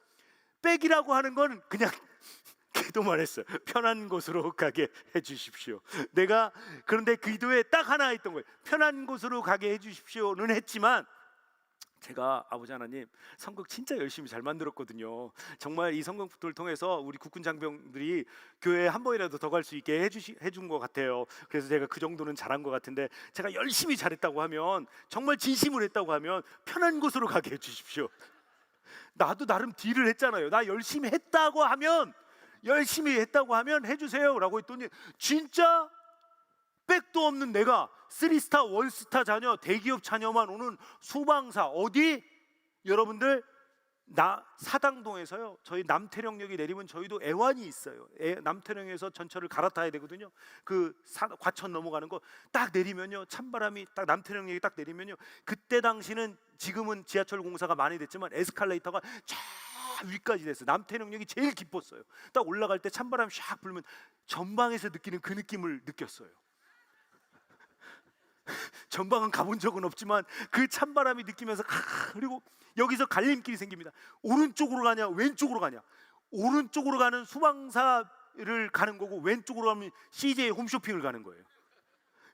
백이라고 하는 건 그냥 기도만 했어요. 편한 곳으로 가게 해주십시오. 그런데 그 기도에 딱 하나 있던 거예요. 편한 곳으로 가게 해주십시오는 했지만, 제가 아버지 하나님 선곡 진짜 열심히 잘 만들었거든요. 정말 이 선곡부를 통해서 우리 국군 장병들이 교회에 한 번이라도 더 갈 수 있게 해준 것 같아요. 그래서 제가 그 정도는 잘한 것 같은데, 제가 열심히 잘했다고 하면, 정말 진심으로 했다고 하면 편한 곳으로 가게 해주십시오. 나도 나름 딜을 했잖아요. 나 열심히 했다고 하면 해주세요 라고 했더니, 진짜 백도 없는 내가 3스타 1스타 자녀, 대기업 자녀만 오는 수방사, 어디? 여러분들, 사당동에서요, 저희 남태령역이 내리면 저희도 애완이 있어요. 남태령에서 전철을 갈아타야 되거든요. 과천 넘어가는 거 딱 내리면요, 찬바람이 딱 남태령역이 딱 내리면요, 그때 당시는, 지금은 지하철 공사가 많이 됐지만 에스컬레이터가 저 위까지 됐어요. 남태령역이 제일 깊었어요. 딱 올라갈 때 찬바람이 샥 불면 전방에서 느끼는 그 느낌을 느꼈어요. 전방은 가본 적은 없지만 그 찬바람이 느끼면서, 그리고 여기서 갈림길이 생깁니다. 오른쪽으로 가냐 왼쪽으로 가냐. 오른쪽으로 가는 수방사를 가는 거고, 왼쪽으로 가면 CJ 홈쇼핑을 가는 거예요.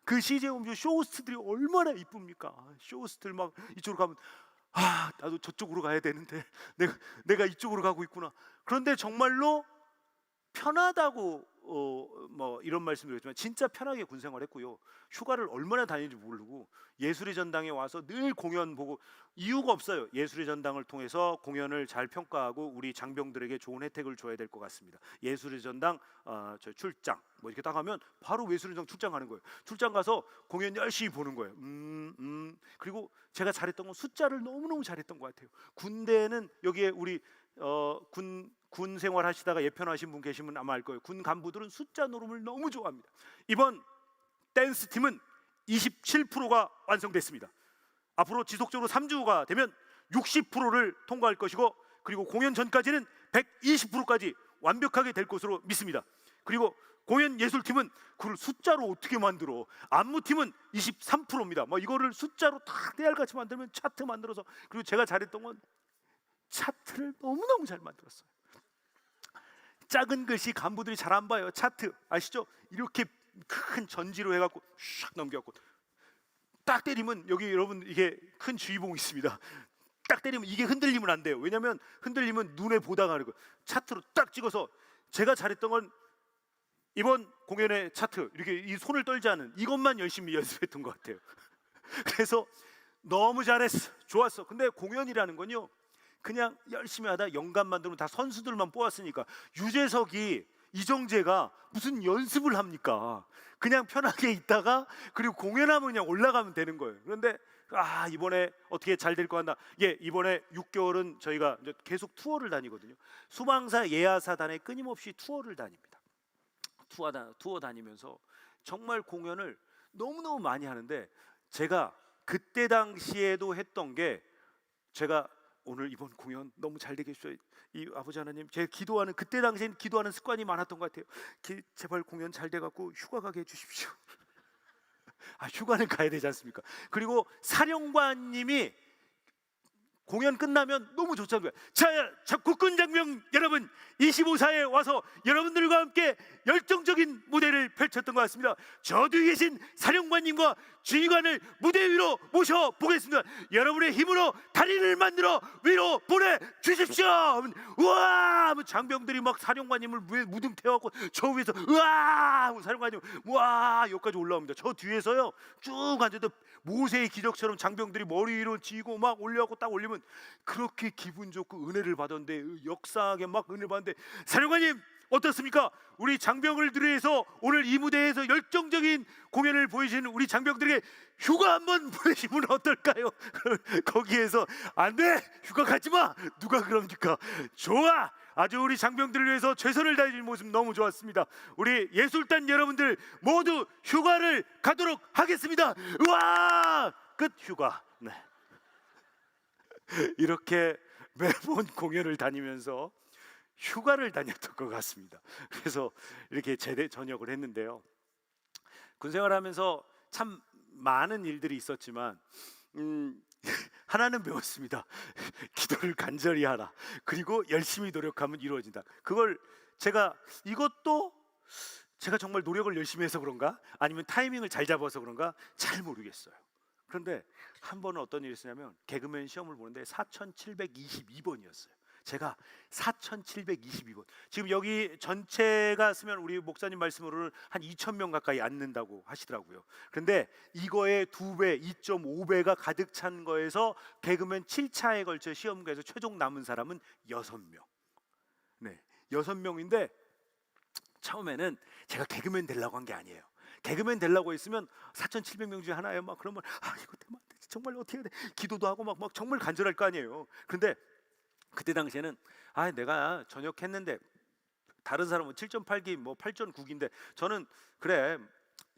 그 CJ 홈쇼핑 쇼호스트들이 얼마나 이쁩니까? 쇼호스트들 막 이쪽으로 가면, 나도 저쪽으로 가야 되는데 내가 이쪽으로 가고 있구나. 그런데 정말로 편하다고 뭐 이런 말씀드렸지만 진짜 편하게 군생활했고요. 휴가를 얼마나 다니는지 모르고 예술의 전당에 와서 늘 공연 보고, 이유가 없어요. 예술의 전당을 통해서 공연을 잘 평가하고 우리 장병들에게 좋은 혜택을 줘야 될 것 같습니다. 예술의 전당 저 출장 뭐 이렇게 딱 하면 바로 예술의 전당 출장 가는 거예요. 출장 가서 공연 열심히 보는 거예요. 그리고 제가 잘했던 건 숫자를 너무너무 잘했던 것 같아요. 군대는 여기에 우리 군 생활 하시다가 예편하신 분 계시면 아마 알 거예요. 군 간부들은 숫자 노름을 너무 좋아합니다. 이번 댄스 팀은 27%가 완성됐습니다. 앞으로 지속적으로 3주가 되면 60%를 통과할 것이고, 그리고 공연 전까지는 120%까지 완벽하게 될 것으로 믿습니다. 그리고 공연 예술팀은 그걸 숫자로 어떻게 만들어? 안무팀은 23%입니다. 뭐 이거를 숫자로 다 떼알같이 만들면 차트 만들어서, 그리고 제가 잘했던 건 차트를 너무너무 잘 만들었어요. 작은 글씨 간부들이 잘 안 봐요. 차트 아시죠? 이렇게 큰 전지로 해갖고 샥 넘겨갖고 딱 때리면, 여기 여러분 이게 큰 주의봉 있습니다. 딱 때리면 이게 흔들리면 안 돼요. 왜냐하면 흔들리면 눈에 보다가 하는 거예요. 차트로 딱 찍어서, 제가 잘했던 건 이번 공연의 차트, 이렇게 이 손을 떨지 않은 이것만 열심히 연습했던 것 같아요. 그래서 너무 잘했어, 좋았어. 근데 공연이라는 건요, 그냥 열심히 하다 영감 만들면 다 선수들만 뽑았으니까, 유재석이 이정재가 무슨 연습을 합니까? 그냥 편하게 있다가 그리고 공연하면 그냥 올라가면 되는 거예요. 그런데 이번에 어떻게 잘 될 것 같나. 이번에 6개월은 저희가 이제 계속 투어를 다니거든요. 수방사 예하사단에 끊임없이 투어를 다닙니다. 투어 다니면서 정말 공연을 너무너무 많이 하는데 제가 그때 당시에도 했던 게 제가 오늘 이번 공연 너무 잘 되게 해주셔요. 이 아버지 하나님, 제가 기도하는 그때 당시엔 기도하는 습관이 많았던 것 같아요. 제발 공연 잘 돼갖고 휴가 가게 해주십시오. 아, 휴가는 가야 되지 않습니까? 그리고 사령관님이 공연 끝나면 너무 좋잖아요. 자, 국군 장병 여러분, 25사에 와서 여러분들과 함께 열정적인 무대를 펼쳤던 것 같습니다. 저 뒤에 계신 사령관님과 지휘관을 무대 위로 모셔보겠습니다. 여러분의 힘으로 다리를 만들어 위로 보내주십시오. 우와! 장병들이 막 사령관님을 무등 태워갖고 저 위에서 우와! 사령관님 우와! 여기까지 올라옵니다. 저 뒤에서요 쭉 앉아도 모세의 기적처럼 장병들이 머리 위로 쥐고 막 올려갖고 딱 올리면 그렇게 기분 좋고 은혜를 받았는데, 역사하게 막 은혜를 받았는데, 사령관님 어떻습니까? 우리 장병을 위해서 오늘 이 무대에서 열정적인 공연을 보여주시는 우리 장병들에게 휴가 한번 보내시면 어떨까요? 거기에서 안 돼! 휴가 가지 마! 누가 그럽니까? 좋아! 아주 우리 장병들을 위해서 최선을 다해주는 모습 너무 좋았습니다. 우리 예술단 여러분들 모두 휴가를 가도록 하겠습니다. 우와! 끝 휴가. 네. 이렇게 매번 공연을 다니면서 휴가를 다녔던 것 같습니다. 그래서 이렇게 제대 전역을 했는데요. 군생활하면서 참 많은 일들이 있었지만 하나는 배웠습니다. 기도를 간절히 하라. 그리고 열심히 노력하면 이루어진다. 그걸 이것도 제가 정말 노력을 열심히 해서 그런가? 아니면 타이밍을 잘 잡아서 그런가? 잘 모르겠어요. 그런데 한 번은 어떤 일이 있었냐면 개그맨 시험을 보는데 4722번이었어요. 제가 4722번. 지금 여기 전체가 쓰면 우리 목사님 말씀으로는 한 2000명 가까이 앉는다고 하시더라고요. 그런데 이거의 2배, 2.5배가 가득 찬 거에서 개그맨 7차에 걸쳐 시험가에서 최종 남은 사람은 6명. 네, 6명인데 처음에는 제가 개그맨 되려고 한 게 아니에요. 개그맨 되려고 했으면 4,700명 중에 하나예요. 막 그러면 이거 되면 안 되지. 정말 어떻게 해야 돼? 기도도 하고 막 정말 간절할 거 아니에요. 그런데 그때 당시에는 내가 전역했는데 다른 사람은 7.8기 뭐 8.9기인데 저는 그래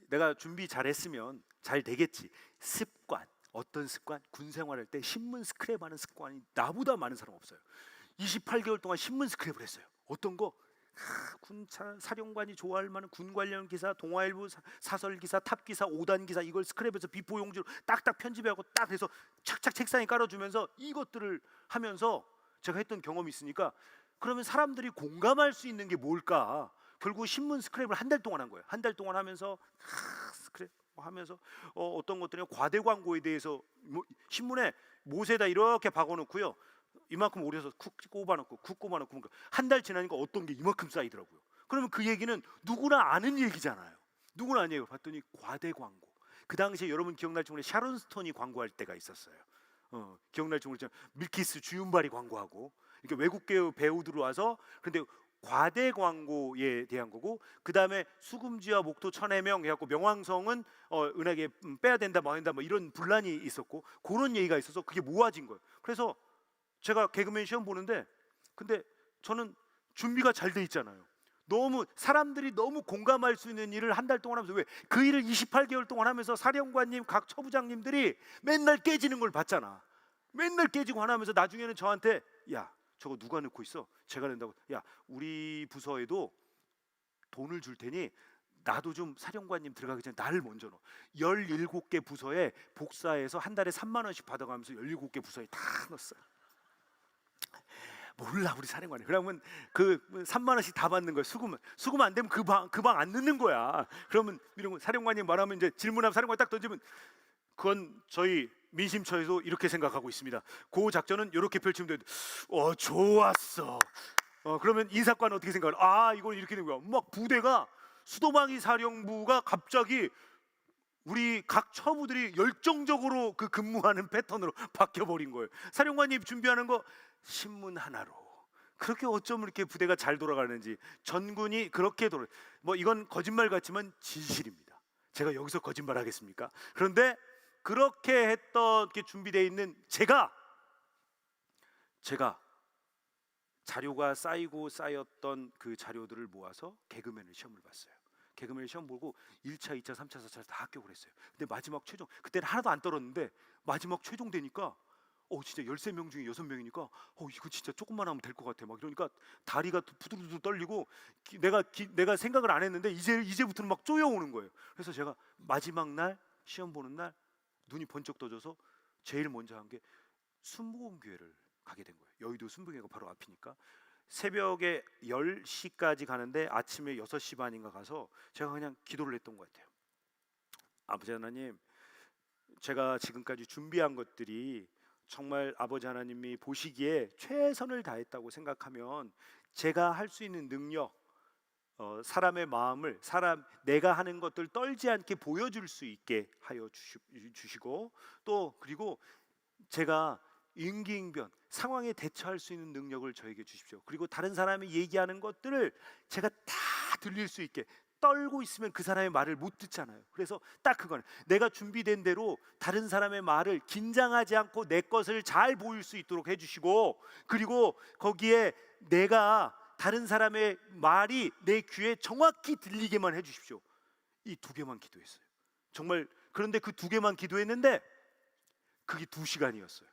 내가 준비 잘했으면 잘 되겠지. 습관, 어떤 습관? 군 생활할 때 신문 스크랩하는 습관이 나보다 많은 사람 없어요. 28개월 동안 신문 스크랩을 했어요. 어떤 거? 사령관이 좋아할 만한 군 관련 기사, 동아일보 사설 기사, 탑 기사, 5단 기사, 이걸 스크랩해서 비포 용지로 딱딱 편집하고 딱 해서 착착 책상에 깔아주면서 이것들을 하면서 제가 했던 경험이 있으니까, 그러면 사람들이 공감할 수 있는 게 뭘까? 결국 신문 스크랩을 한 달 동안 한 거예요. 한 달 동안 하면서 스크랩 하면서 어떤 것들은 과대 광고에 대해서 신문에 못에다 이렇게 박아놓고요. 이만큼 오려서 쿡 꼽아놓고 한 달 지나니까 어떤 게 이만큼 쌓이더라고요. 그러면 그 얘기는 누구나 아는 얘기잖아요. 누구나 아는 얘기를 봤더니 과대 광고. 그 당시에 여러분 기억날지 모르겠는데 샤론 스톤이 광고할 때가 있었어요. 기억날지 모르지만 밀키스 주윤발이 광고하고 이렇게 외국 배우들 와서, 근데 과대 광고에 대한 거고, 그 다음에 수금지와 목도 천해명 해갖고 명왕성은 은하계 빼야 된다 뭐 한다 뭐 이런 분란이 있었고 그런 얘기가 있어서 그게 모아진 거예요. 그래서 제가 개그맨 시험 보는데, 근데 저는 준비가 잘 돼 있잖아요. 너무 사람들이 너무 공감할 수 있는 일을 한 달 동안 하면서, 왜 그 일을 28개월 동안 하면서 사령관님, 각 처부장님들이 맨날 깨지는 걸 봤잖아. 맨날 깨지고 하나면서 나중에는 저한테 야 저거 누가 넣고 있어? 제가 낸다고. 야 우리 부서에도 돈을 줄 테니 나도 좀 사령관님 들어가기 전에 나를 먼저 넣어. 17개 부서에 복사해서 한 달에 3만 원씩 받아가면서 17개 부서에 다 넣었어요. 몰라 우리 사령관이. 그러면 그 3만 원씩 다 받는 거야. 수금 안 되면 그 방 안 넣는 거야. 그러면 이런 거 사령관님 말하면 이제 질문하면 사령관이 딱 던지면, 그건 저희 민심처에도 이렇게 생각하고 있습니다. 그 작전은 이렇게 펼치면 돼. 좋았어. 그러면 인사관 어떻게 생각해? 이걸 이렇게 된 거야. 막 부대가 수도방위 사령부가 갑자기 우리 각 처부들이 열정적으로 그 근무하는 패턴으로 바뀌어 버린 거예요. 사령관님 준비하는 거 신문 하나로 그렇게 어쩜 이렇게 부대가 잘 돌아가는지, 전군이 그렇게 뭐 이건 거짓말 같지만 진실입니다. 제가 여기서 거짓말 하겠습니까? 그런데 그렇게 했던 게 준비되어 있는 제가 자료가 쌓였던 그 자료들을 모아서 개그맨을 시험을 봤어요. 개그맨 시험 보고 1차, 2차, 3차, 4차 다 합격을 했어요. 근데 마지막 최종, 그때는 하나도 안 떨었는데 마지막 최종 되니까 진짜 13명 중에 6명이니까 이거 진짜 조금만 하면 될 것 같아. 막 이러니까 다리가 부들부들 떨리고 내가 생각을 안 했는데 이제부터는 막 쪼여오는 거예요. 그래서 제가 마지막 날 시험 보는 날 눈이 번쩍 떠져서 제일 먼저 한 게 순복음교회를 가게 된 거예요. 여의도 순복음교회가 바로 앞이니까 새벽에 10시까지 가는데 아침에 6시 반인가 가서 제가 그냥 기도를 했던 것 같아요. 아버지 하나님, 제가 지금까지 준비한 것들이 정말 아버지 하나님이 보시기에 최선을 다했다고 생각하면 제가 할 수 있는 능력, 사람의 마음을 내가 하는 것들 떨지 않게 보여줄 수 있게 하여 주시고, 또 그리고 제가 임기응변 상황에 대처할 수 있는 능력을 저에게 주십시오. 그리고 다른 사람이 얘기하는 것들을 제가 다 들릴 수 있게, 떨고 있으면 그 사람의 말을 못 듣잖아요. 그래서 딱 그거는 내가 준비된 대로 다른 사람의 말을 긴장하지 않고 내 것을 잘 보일 수 있도록 해주시고, 그리고 거기에 내가 다른 사람의 말이 내 귀에 정확히 들리게만 해주십시오. 이 두 개만 기도했어요. 정말. 그런데 그 두 개만 기도했는데 그게 2시간이었어요.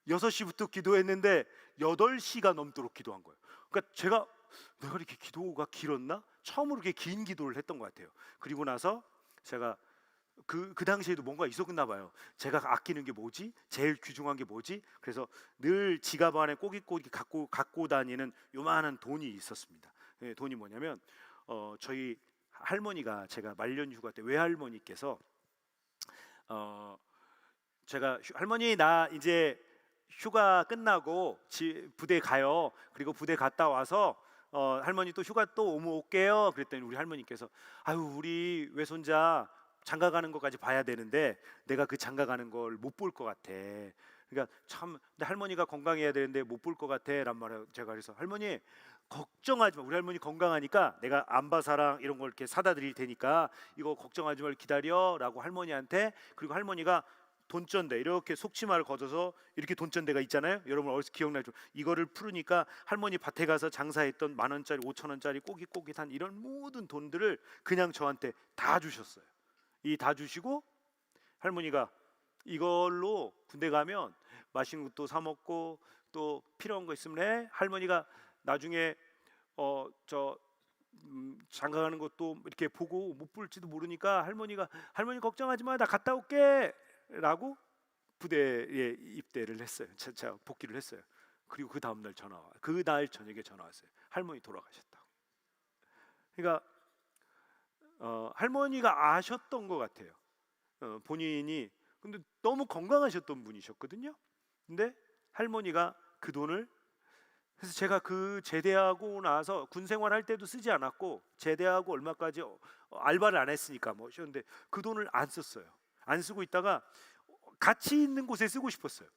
6시부터 기도했는데 8시가 넘도록 기도한 거예요. 그러니까 내가 이렇게 기도가 길었나? 처음으로 이렇게 긴 기도를 했던 것 같아요. 그리고 나서 제가 그 당시에도 뭔가 있었나 봐요. 제가 아끼는 게 뭐지? 제일 귀중한 게 뭐지? 그래서 늘 지갑 안에 꼬깃꼬깃 갖고 다니는 요만한 돈이 있었습니다. 돈이 뭐냐면 저희 할머니가, 제가 말년휴가 때 외할머니께서 제가 할머니 나 이제 휴가 끝나고 부대 가요. 그리고 부대 갔다 와서 할머니 또 휴가 또 오면 올게요. 그랬더니 우리 할머니께서 아유, 우리 외손자 장가 가는 것까지 봐야 되는데 내가 그 장가 가는 걸 못 볼 것 같아. 그러니까 참, 근데 할머니가 건강해야 되는데 못 볼 것 같아 란 말을 제가 그래서 할머니 걱정하지 마. 우리 할머니 건강하니까 내가 안바사랑 이런 걸 이렇게 사다 드릴 테니까 이거 걱정하지 말고 기다려 라고 할머니한테. 그리고 할머니가 돈전대, 이렇게 속치마를 걷어서 이렇게 돈전대가 있잖아요. 여러분 어디서 기억나죠? 이거를 풀으니까 할머니 밭에 가서 장사했던 10,000원짜리 5,000원짜리 꼬깃꼬깃한 이런 모든 돈들을 그냥 저한테 다 주셨어요. 이 다 주시고 할머니가 이걸로 군대 가면 맛있는 것도 사 먹고 또 필요한 거 있으면 해. 할머니가 나중에 장가 가는 것도 이렇게 보고 못 볼지도 모르니까 할머니 걱정하지 마, 나 갔다 올게 라고 부대에 입대를 했어요. 제가 복귀를 했어요. 그리고 그 다음날 그날 저녁에 전화 왔어요. 할머니 돌아가셨다고. 그러니까 할머니가 아셨던 것 같아요. 본인이 근데 너무 건강하셨던 분이셨거든요. 근데 할머니가 그 돈을, 그래서 제가 그 제대하고 나서 군 생활할 때도 쓰지 않았고, 제대하고 얼마까지 알바를 안 했으니까 뭐 쉬었는데 그 돈을 안 썼어요. 안 쓰고 있다가 가치 있는 곳에 쓰고 싶었어요.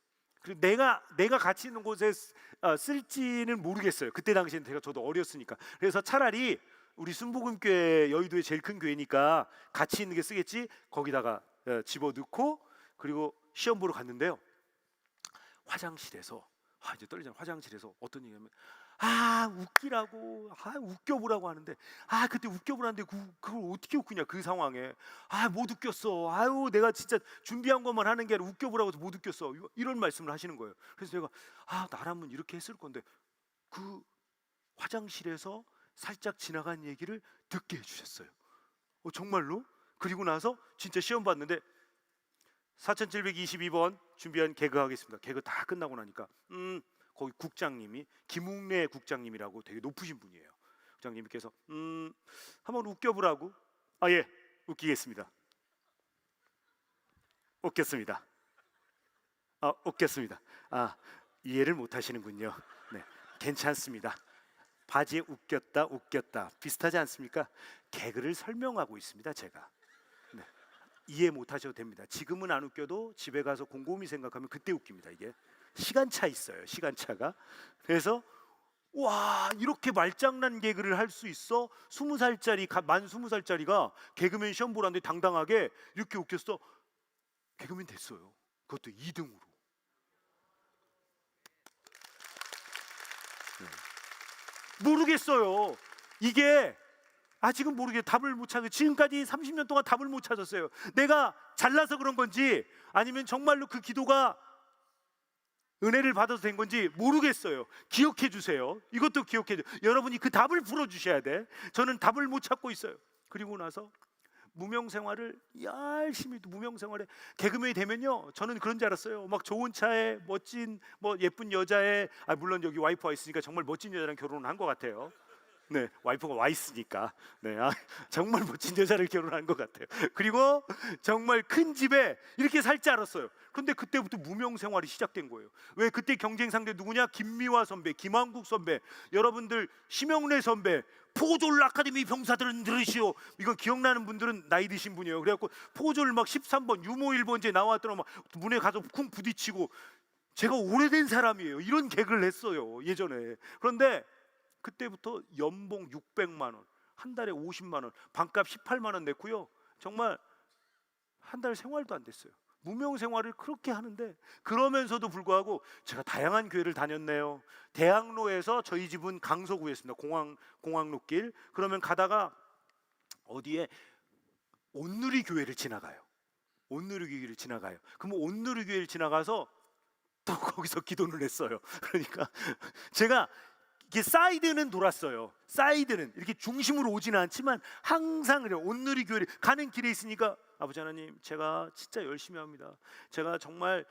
그리고 내가 가치 있는 곳에 쓸지는 모르겠어요. 그때 당시에는 저도 어렸으니까. 그래서 차라리 우리 순복음교회 여의도의 제일 큰 교회니까 가치 있는 게 쓰겠지, 거기다가 집어넣고, 그리고 시험 보러 갔는데요. 화장실에서 이제 떨리잖아요. 화장실에서 어떤 얘기냐면 웃기라고, 웃겨보라고 하는데, 그때 웃겨보라는데 그걸 어떻게 웃기냐, 그 상황에. 못 웃겼어. 아유, 내가 진짜 준비한 것만 하는 게 아니라 웃겨보라고 해서 못 웃겼어. 이런 말씀을 하시는 거예요. 그래서 제가 나라면 이렇게 했을 건데, 그 화장실에서 살짝 지나간 얘기를 듣게 해주셨어요. 정말로? 그리고 나서 진짜 시험 봤는데 4722번 준비한 개그 하겠습니다. 개그 다 끝나고 나니까 거기 국장님이 김웅래 국장님이라고 되게 높으신 분이에요. 국장님께서 한번 웃겨보라고. 예, 웃기겠습니다. 웃겠습니다. 웃겠습니다. 이해를 못 하시는군요. 네, 괜찮습니다. 바지에 웃겼다 비슷하지 않습니까? 개그를 설명하고 있습니다, 제가. 네, 이해 못 하셔도 됩니다. 지금은 안 웃겨도 집에 가서 곰곰이 생각하면 그때 웃깁니다. 이게 시간차 있어요, 시간차가. 그래서 와, 이렇게 말장난 개그를 할 수 있어? 20살짜리 만 20살짜리가 개그맨 시험 보라는데 당당하게 이렇게 웃겼어. 개그맨 됐어요. 그것도 2등으로. 모르겠어요. 이게 아직은 모르게 답을 못 찾고, 지금까지 30년 동안 답을 못 찾았어요. 내가 잘나서 그런 건지 아니면 정말로 그 기도가 은혜를 받아서 된 건지 모르겠어요. 기억해 주세요. 이것도 기억해 주세요. 여러분이 그 답을 풀어주셔야 돼. 저는 답을 못 찾고 있어요. 그리고 나서 무명 생활을 열심히, 무명 생활에 개그맨이 되면요, 저는 그런 줄 알았어요. 막 좋은 차에 멋진 뭐 예쁜 여자에, 물론 여기 와이프가 있으니까 정말 멋진 여자랑 결혼을 한 것 같아요. 네, 와이프가 와 있으니까. 네, 정말 멋진 여자를 결혼한 것 같아요. 그리고 정말 큰 집에 이렇게 살 줄 알았어요. 그런데 그때부터 무명 생활이 시작된 거예요. 왜? 그때 경쟁 상대 누구냐? 김미화 선배, 김한국 선배, 여러분들 심영래 선배, 포졸 아카데미 병사들은 들으시오. 이거 기억나는 분들은 나이 드신 분이에요. 그래갖고 포졸 막 13번 유모 1번째 나왔더니 막 문에 가서 쿵 부딪히고, 제가 오래된 사람이에요. 이런 개그를 했어요, 예전에. 그런데 그때부터 연봉 600만 원, 한 달에 50만 원, 반값 18만 원 냈고요. 정말 한 달 생활도 안 됐어요. 무명 생활을 그렇게 하는데, 그러면서도 불구하고 제가 다양한 교회를 다녔네요. 대학로에서, 저희 집은 강서구였습니다. 공항로길. 그러면 가다가 어디에 온누리 교회를 지나가요. 온누리 교회를 지나가요. 그럼 온누리 교회를 지나가서 또 거기서 기도를 했어요. 그러니까 제가 이게 사이드는 돌았어요. 사이드는 이렇게 중심으로 오지는 않지만 항상 그래요. 온누리 교회를 가는 길에 있으니까, 아버지 하나님, 제가 진짜 열심히 합니다. 제가 정말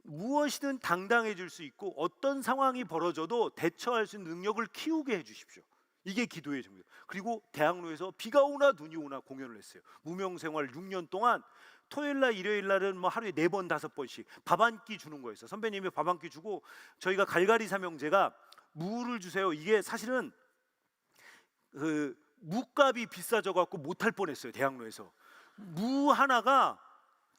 무엇이든 당당해질 수 있고 어떤 상황이 벌어져도 대처할 수 있는 능력을 키우게 해주십시오. 이게 기도의 제목이에요. 그리고 대학로에서 비가 오나 눈이 오나 공연을 했어요. 무명 생활 6년 동안 토요일날 일요일날은 뭐 하루에 4번 5번씩 밥 한 끼 주는 거였어요. 선배님이 밥 한 끼 주고, 저희가 갈갈이 삼형제가 무를 주세요. 이게 사실은 그 무값이 비싸져 갖고 못할 뻔했어요. 대학로에서 무 하나가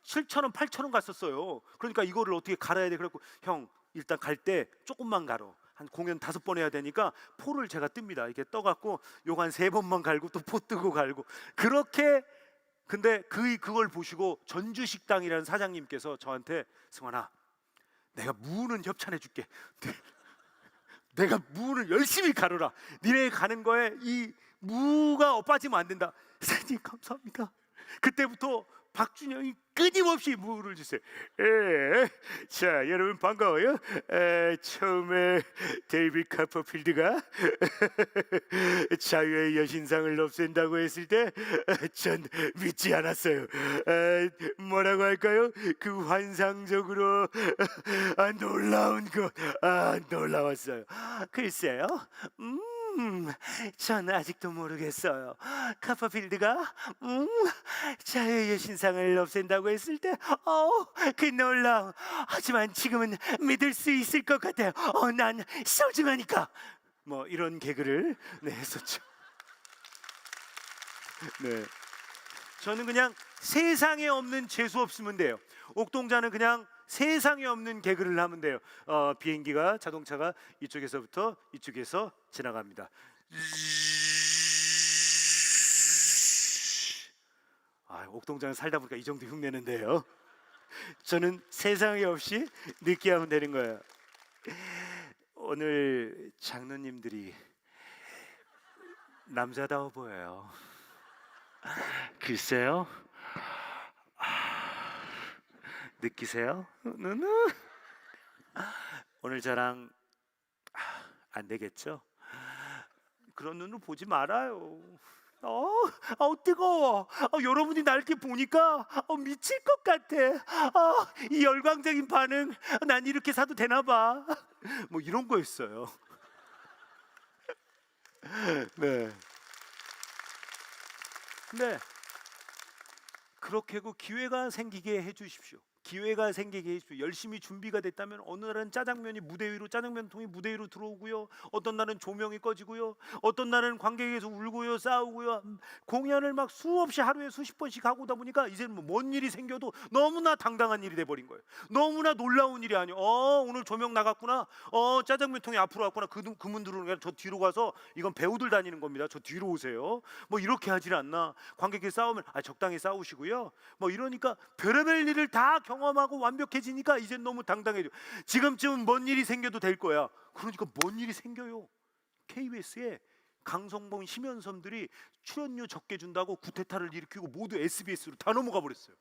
7,000원 8,000원 갔었어요. 그러니까 이거를 어떻게 갈아야 돼. 그래갖고 형, 일단 갈 때 조금만 갈어. 한 공연 5번 해야 되니까 포를 제가 뜹니다. 이렇게 떠갖고 요거 한 3번만 갈고 또 포 뜨고 갈고 그렇게. 근데 그걸 보시고 전주식당이라는 사장님께서 저한테, 승환아, 내가 무는 협찬해 줄게. 내가 무를 열심히 가르라. 니네 가는 거에 이 무가 빠지면 안 된다. 사장님 감사합니다. 그때부터 박준영이 끊임없이 무를 주세요. 자, 여러분 반가워요. 처음에 데이비드 카퍼필드가 자유의 여신상을 없앤다고 했을 때 전 믿지 않았어요. 뭐라고 할까요? 그 환상적으로 놀라운 것, 놀라웠어요. 글쎄요. 전 아직도 모르겠어요. 카퍼필드가 자유의 여신상을 없앤다고 했을 때 그 놀라움. 하지만 지금은 믿을 수 있을 것 같아요. 난 소중하니까. 뭐 이런 개그를 했었죠. 네, 저는 그냥 세상에 없는 재수 없으면 돼요. 옥동자는 그냥 세상에 없는 개그를 하면 돼요. 비행기가, 자동차가 이쪽에서부터 이쪽에서 지나갑니다. 옥동자는 살다 보니까 이 정도 흉내는데요. 저는 세상에 없이 느끼하면 되는 거예요. 오늘 장로님들이 남자다워 보여요. 글쎄요. 느끼세요? 오늘 저랑 안 되겠죠? 그런 눈으로 보지 말아요. 뜨거워. 여러분이 날 이렇게 보니까 미칠 것 같아. 이 열광적인 반응, 난 이렇게 사도 되나 봐. 뭐 이런 거였어요. 네. 근데 그렇게 하고 기회가 생기게 해주십시오. 기회가 생기게 해주십시오. 열심히 준비가 됐다면 어느 날은 짜장면이 무대 위로, 짜장면통이 무대 위로 들어오고요. 어떤 날은 조명이 꺼지고요. 어떤 날은 관객에서 울고요, 싸우고요. 공연을 막 수없이 하루에 수십 번씩 하고 오다 보니까 이제는 뭔 일이 생겨도 너무나 당당한 일이 돼버린 거예요. 너무나 놀라운 일이 아니에요. 오늘 조명 나갔구나. 짜장면통이 앞으로 왔구나. 그 문 들어오는 게 아니라 저 뒤로 가서, 이건 배우들 다니는 겁니다. 저 뒤로 오세요. 뭐 이렇게 하질 않나. 관객이 싸우면 적당히 싸우시고요. 뭐 이러니까 별의별 일을 다 경험하고 완벽해지니까 이제 너무 당당해져. 지금쯤은 뭔 일이 생겨도 될 거야. 그러니까 뭔 일이 생겨요. KBS에 강성봉, 심연섬들이 출연료 적게 준다고 구태타를 일으키고 모두 SBS로 다 넘어가 버렸어요.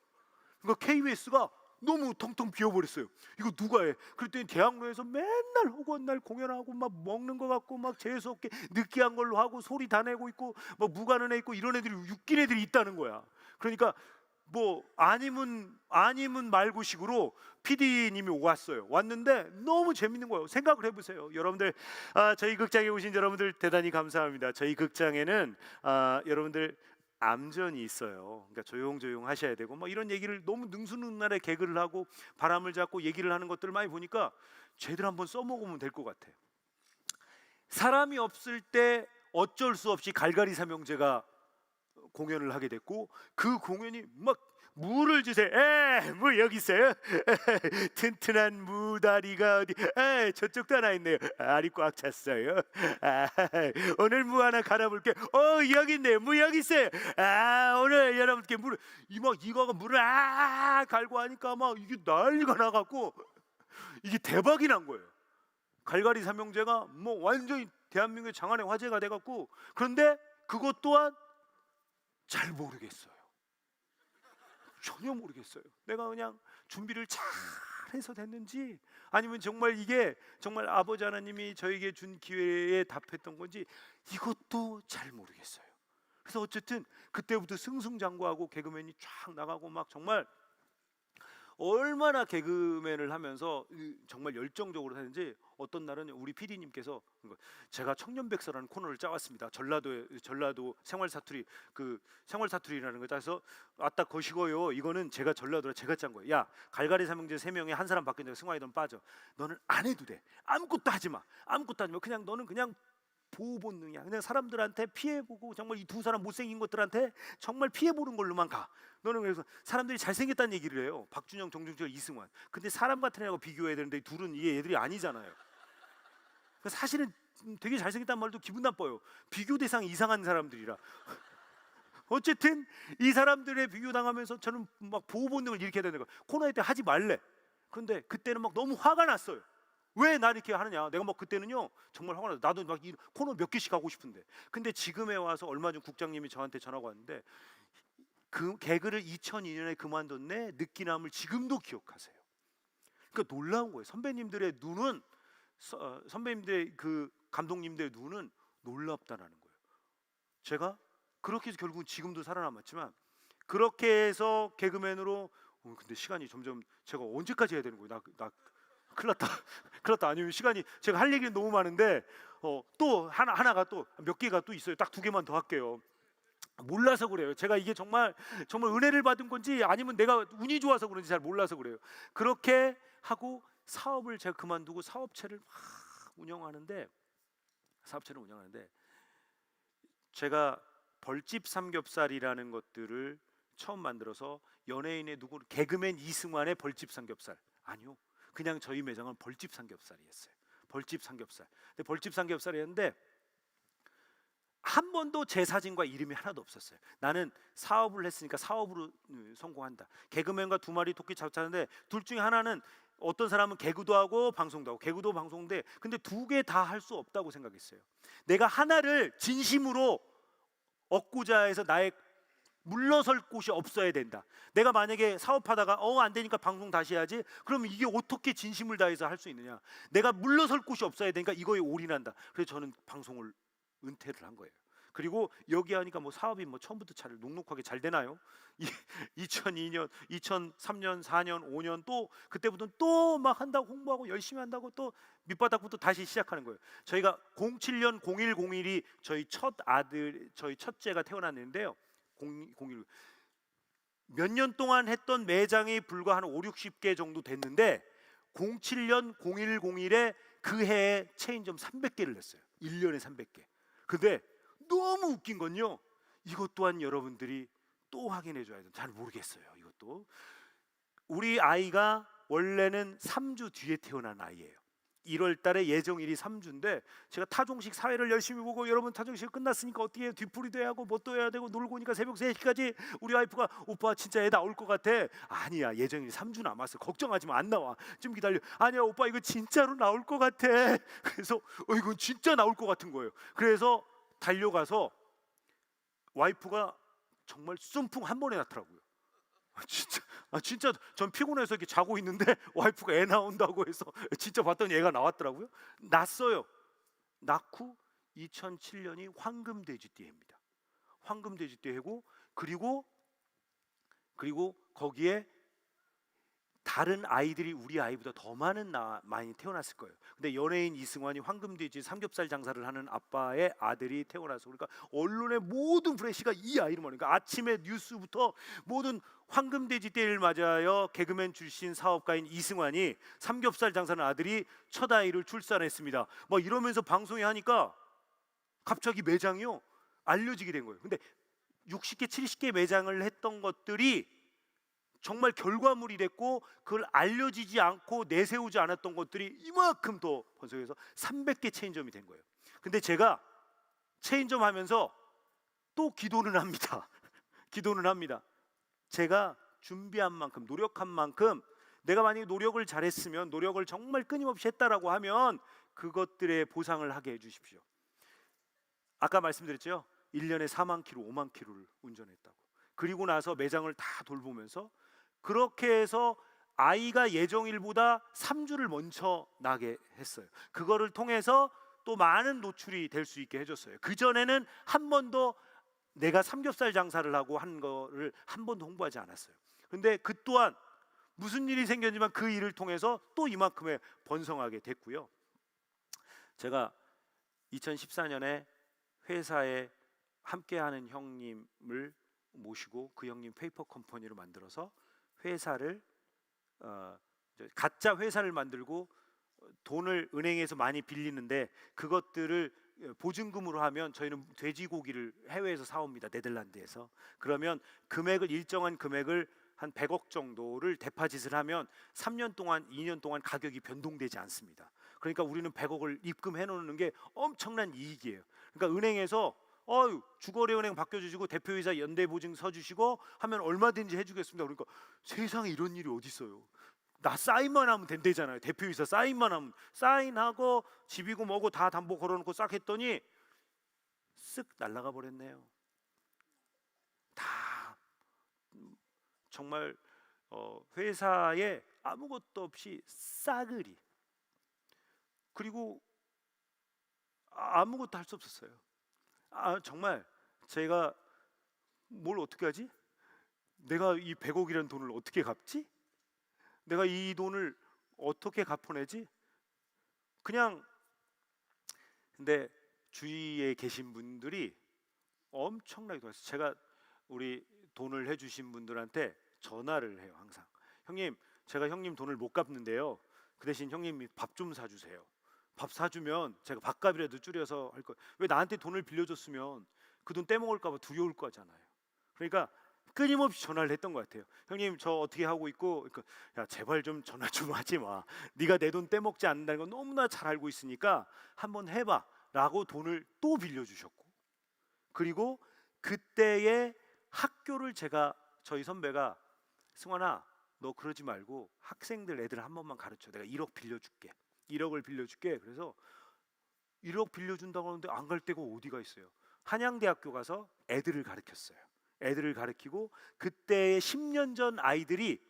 그러니까 KBS가 너무 텅텅 비어버렸어요. 이거 누가 해? 그랬더니 대학로에서 맨날 허구한 날 공연하고 막 먹는 거 같고 막 재수없게 느끼한 걸로 하고 소리 다 내고 있고 막 무가는 애 있고 이런 애들이 웃긴 애들이 있다는 거야. 그러니까 뭐 아니면 말고식으로 PD님이 왔어요. 왔는데 너무 재밌는 거예요. 생각을 해보세요, 여러분들. 저희 극장에 오신 여러분들 대단히 감사합니다. 저희 극장에는 여러분들 암전이 있어요. 그러니까 조용조용 하셔야 되고 뭐 이런 얘기를 너무 능수능란하게 개그를 하고 바람을 잡고 얘기를 하는 것들을 많이 보니까 제대로 한번 써먹으면 될 것 같아요. 사람이 없을 때 어쩔 수 없이 갈갈이 삼형제가 공연을 하게 됐고 그 공연이 막 무를 주세요. 무 여기 있어요. 튼튼한 무다리가 어디? 저쪽도 하나 있네요. 알이 꽉 찼어요. 오늘 무 하나 갈아볼게. 여기 있네요. 무 여기 있어요. 오늘 여러분께 물을 이거가 물을 갈고 하니까 막 이게 난리가 나갖고 이게 대박이 난 거예요. 갈갈이 삼형제가 뭐 완전히 대한민국의 장안의 화제가 돼갖고 그런데 그것 또한 잘 모르겠어요. 전혀 모르겠어요. 내가 그냥 준비를 잘 해서 됐는지 아니면 정말 이게 정말 아버지 하나님이 저에게 준 기회에 답했던 건지 이것도 잘 모르겠어요. 그래서 어쨌든 그때부터 승승장구하고 개그맨이 쫙 나가고 막 정말 얼마나 개그맨을 하면서 정말 열정적으로 했는지 어떤 날은 우리 PD님께서 제가 청년백서라는 코너를 짜왔습니다. 전라도 생활사투리 생활사투리라는 거 짜서 아따 거시고요. 이거는 제가 전라도라 제가 짠 거예요. 야 갈갈이 삼형제 3명에 한 사람 바뀌는데 승환이 넌 빠져. 너는 안 해도 돼. 아무것도 하지 마. 그냥 너는 그냥 보호 본능이야. 그냥 사람들한테 피해보고 정말 이 두 사람 못생긴 것들한테 정말 피해보는 걸로만 가. 너는 그래서 사람들이 잘생겼다는 얘기를 해요. 박준영, 정중철, 이승환. 근데 사람 같은 애하고 비교해야 되는데 둘은 이게 애들이 아니잖아요. 사실은 되게 잘생겼다는 말도 기분 나빠요. 비교 대상이 이상한 사람들이라. 어쨌든 이 사람들의 비교당하면서 저는 막 보호 본능을 일으켜야 되는 거야. 코너에 때 하지 말래. 그런데 그때는 막 너무 화가 났어요. 왜 나 이렇게 하느냐. 내가 막 그때는요 정말 화가 나서 나도 막 이 코너 몇 개씩 하고 싶은데 근데 지금에 와서 얼마 전 국장님이 저한테 전화가 왔는데 그 개그를 2002년에 그만뒀네 느끼남을 지금도 기억하세요. 그러니까 놀라운 거예요. 선배님들의 눈은 선배님들의 그 감독님들의 눈은 놀랍다라는 거예요. 제가 그렇게 해서 결국은 지금도 살아남았지만 그렇게 해서 개그맨으로 근데 시간이 점점 제가 언제까지 해야 되는 거예요. 나 큰일 났다. 아니면 시간이 제가 할 얘기는 너무 많은데 또 하나가 또 몇 개가 또 있어요. 딱 2개만 더 할게요. 몰라서 그래요. 제가 이게 정말 은혜를 받은 건지 아니면 내가 운이 좋아서 그런지 잘 몰라서 그래요. 그렇게 하고 사업을 제가 그만두고 사업체를 운영하는데 제가 벌집 삼겹살이라는 것들을 처음 만들어서 연예인의 개그맨 이승환의 벌집 삼겹살 아니요. 그냥 저희 매장은 벌집 삼겹살이었어요. 벌집 삼겹살. 근데 벌집 삼겹살이었는데 한 번도 제 사진과 이름이 하나도 없었어요. 나는 사업을 했으니까 사업으로 성공한다. 개그맨과 2마리 토끼 잡자는데 둘 중에 하나는 어떤 사람은 개그도 하고 방송도 하고 개그도 방송인데 근데 2개 다 할 수 없다고 생각했어요. 내가 하나를 진심으로 얻고자 해서 나의 물러설 곳이 없어야 된다. 내가 만약에 사업하다가 안 되니까 방송 다시 해야지. 그러면 이게 어떻게 진심을 다해서 할 수 있느냐. 내가 물러설 곳이 없어야 되니까 이거에 올인한다. 그래서 저는 방송을 은퇴를 한 거예요. 그리고 여기 하니까 뭐 사업이 뭐 처음부터 잘 눅눅하게 잘 되나요? 2002년, 2003년, 4년, 5년 또 그때부터 또 막 한다고 홍보하고 열심히 한다고 또 밑바닥부터 다시 시작하는 거예요. 저희가 07년 0101이 저희 첫째가 태어났는데요. 01 몇 년 동안 했던 매장이 불과 한 5, 60개 정도 됐는데 07년 0101에 그 해에 체인점 300개를 냈어요. 1년에 300개. 근데 너무 웃긴 건요. 이것 또한 여러분들이 또 확인해 줘야 돼요. 잘 모르겠어요. 이것도 우리 아이가 원래는 3주 뒤에 태어난 아이예요. 1월 달에 예정일이 3주인데 제가 타종식 사회를 열심히 보고 여러분 타종식 끝났으니까 어떻게 해요? 뒤풀이도 해야 하고 뭣도 해야 되고 놀고 오니까 새벽 3시까지 우리 와이프가 오빠 진짜 애 나올 것 같아. 아니야 예정일이 3주 남았어. 걱정하지 마. 안 나와. 좀 기다려. 아니야 오빠 이거 진짜로 나올 것 같아. 그래서 이건 진짜 나올 것 같은 거예요. 그래서 달려가서 와이프가 정말 쏨풍 한 번에 낳더라고요. 진짜 전 피곤해서 이렇게 자고 있는데 와이프가 애 나온다고 해서 진짜 봤더니 애가 나왔더라고요. 낳았어요. 낳고 2007년이 황금돼지띠해입니다. 황금돼지띠해고 그리고 거기에 다른 아이들이 우리 아이보다 더 많이 태어났을 거예요. 근데 연예인 이승환이 황금돼지 삼겹살 장사를 하는 아빠의 아들이 태어나서 그러니까 언론의 모든 프레시가 이 아이를 그러니까 아침에 뉴스부터 모든 황금돼지띠를 맞아요. 개그맨 출신 사업가인 이승환이 삼겹살 장사하는 아들이 첫 아이를 출산했습니다. 막 이러면서 방송에 하니까 갑자기 매장이요 알려지게 된 거예요. 근데 60개, 70개 매장을 했던 것들이 정말 결과물이 됐고 그걸 알려지지 않고 내세우지 않았던 것들이 이만큼 더 번성해서 300개 체인점이 된 거예요. 근데 제가 체인점 하면서 또 기도는 합니다. 기도는 합니다. 제가 준비한 만큼 노력한 만큼 내가 만약에 노력을 잘했으면 노력을 정말 끊임없이 했다라고 하면 그것들의 보상을 하게 해주십시오. 아까 말씀드렸죠. 1년에 4만 킬로, 5만 킬로를 운전했다고. 그리고 나서 매장을 다 돌보면서 그렇게 해서 아이가 예정일보다 3주를 먼저 나게 했어요. 그거를 통해서 또 많은 노출이 될 수 있게 해줬어요. 그전에는 한 번도 내가 삼겹살 장사를 하고 한 거를 한 번도 홍보하지 않았어요. 근데 그 또한 무슨 일이 생겼지만 그 일을 통해서 또 이만큼의 번성하게 됐고요. 제가 2014년에 회사에 함께하는 형님을 모시고 그 형님 페이퍼 컴퍼니를 만들어서 회사를 가짜 회사를 만들고 돈을 은행에서 많이 빌리는데 그것들을 보증금으로 하면 저희는 돼지고기를 해외에서 사옵니다. 네덜란드에서. 그러면 금액을 일정한 금액을 한 100억 정도를 데파짓을 하면 3년 동안 2년 동안 가격이 변동되지 않습니다. 그러니까 우리는 100억을 입금해 놓는 게 엄청난 이익이에요. 그러니까 은행에서 주거래은행 바뀌어주시고 대표이사 연대보증 서주시고 하면 얼마든지 해주겠습니다. 그러니까 세상에 이런 일이 어디 있어요. 나 사인만 하면 된대잖아요. 대표이사 사인만 하면 사인하고 집이고 뭐고 다 담보 걸어놓고 싹 했더니 쓱 날아가 버렸네요. 다 정말 회사에 아무것도 없이 싸그리 그리고 아무것도 할 수 없었어요. 정말 제가 뭘 어떻게 하지? 내가 이 100억이라는 돈을 어떻게 갚지? 내가 이 돈을 어떻게 갚아내지? 그냥 근데 주위에 계신 분들이 엄청나게 도와주세요. 제가 우리 돈을 해주신 분들한테 전화를 해요. 항상 형님 제가 형님 돈을 못 갚는데요. 그 대신 형님이 밥 좀 사주세요. 밥 사주면 제가 밥값이라도 줄여서 할 거예요. 왜 나한테 돈을 빌려줬으면 그 돈 떼먹을까 봐 두려울 거잖아요. 그러니까 끊임없이 전화를 했던 것 같아요. 형님 저 어떻게 하고 있고 그러니까 야 제발 좀 전화 좀 하지 마. 네가 내 돈 떼먹지 않는다는 건 너무나 잘 알고 있으니까 한번 해봐 라고 돈을 또 빌려주셨고 그리고 그때의 학교를 저희 선배가 승환아 너 그러지 말고 학생들 애들 한 번만 가르쳐. 내가 1억 빌려줄게. 1억을 빌려줄게. 그래서 1억 빌려준다고 하는데 안 갈 데가 어디가 있어요. 한양대학교 가서 애들을 가르쳤어요. 애들을 가르치고 그때 10년 전 아이들이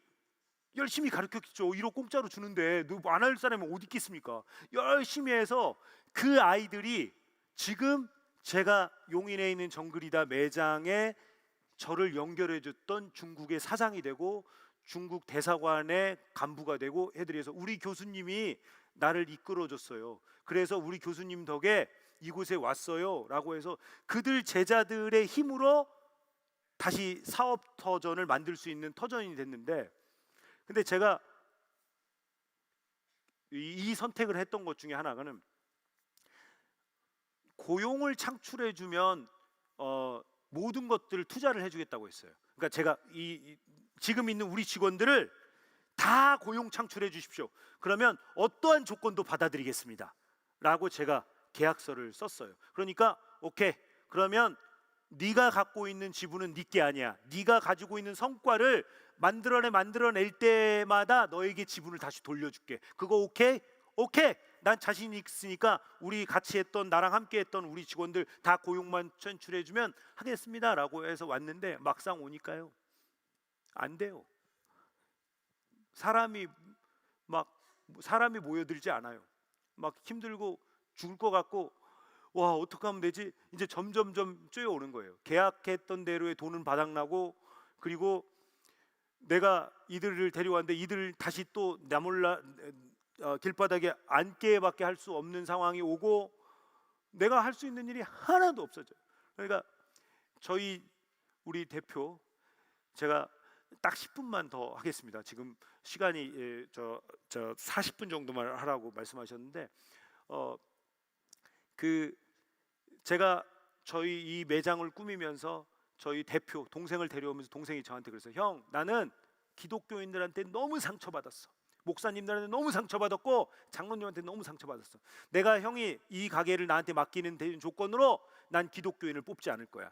열심히 가르쳤죠. 1억 공짜로 주는데 안 할 사람이 어디 있겠습니까? 열심히 해서 그 아이들이 지금 제가 용인에 있는 정글이다 매장에 저를 연결해 줬던 중국의 사장이 되고 중국 대사관의 간부가 되고 애들이 해서 우리 교수님이 나를 이끌어줬어요. 그래서 우리 교수님 덕에 이곳에 왔어요 라고 해서 그들 제자들의 힘으로 다시 사업 터전을 만들 수 있는 터전이 됐는데 근데 제가 이 선택을 했던 것 중에 하나는 고용을 창출해 주면 모든 것들을 투자를 해주겠다고 했어요. 그러니까 제가 지금 있는 우리 직원들을 다 고용 창출해 주십시오. 그러면 어떠한 조건도 받아들이겠습니다 라고 제가 계약서를 썼어요. 그러니까 오케이 그러면 네가 갖고 있는 지분은 네게 아니야. 네가 가지고 있는 성과를 만들어낼 때마다 너에게 지분을 다시 돌려줄게. 그거 오케이? 오케이, 난 자신 있으니까 우리 같이 했던, 나랑 함께 했던 우리 직원들 다 고용만 천출해주면 하겠습니다라고 해서 왔는데 막상 오니까요, 안 돼요. 사람이 모여들지 않아요. 막 힘들고 죽을 것 같고, 와, 어떻게 하면 되지? 이제 점점점 쪼여오는 거예요. 계약했던 대로의 돈은 바닥나고, 그리고 내가 이들을 데려왔는데 이들을 다시 또 나 몰라 길바닥에 앉게밖에 할 수 없는 상황이 오고, 내가 할 수 있는 일이 하나도 없어져요. 그러니까 우리 대표, 제가 딱 10분만 더 하겠습니다. 지금 시간이 저 40분 정도만 하라고 말씀하셨는데, 제가 저희 이 매장을 꾸미면서 저희 대표 동생을 데려오면서 동생이 저한테 그랬어요. 형, 나는 기독교인들한테 너무 상처받았어. 목사님들한테 너무 상처받았고 장로님한테 너무 상처받았어. 내가 형이 이 가게를 나한테 맡기는 조건으로 난 기독교인을 뽑지 않을 거야.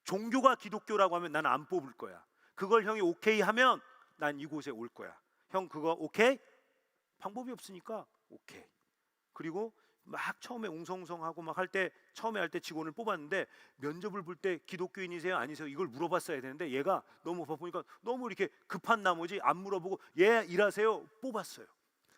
종교가 기독교라고 하면 나는 안 뽑을 거야. 그걸 형이 오케이 하면 난 이곳에 올 거야. 형 그거 오케이? 방법이 없으니까 오케이. 그리고 막 처음에 웅성웅성하고 막 처음에 할 때 직원을 뽑았는데, 면접을 볼 때 기독교인이세요 아니세요 이걸 물어봤어야 되는데 얘가 너무 바쁘니까 너무 이렇게 급한 나머지 안 물어보고 예 일하세요 뽑았어요.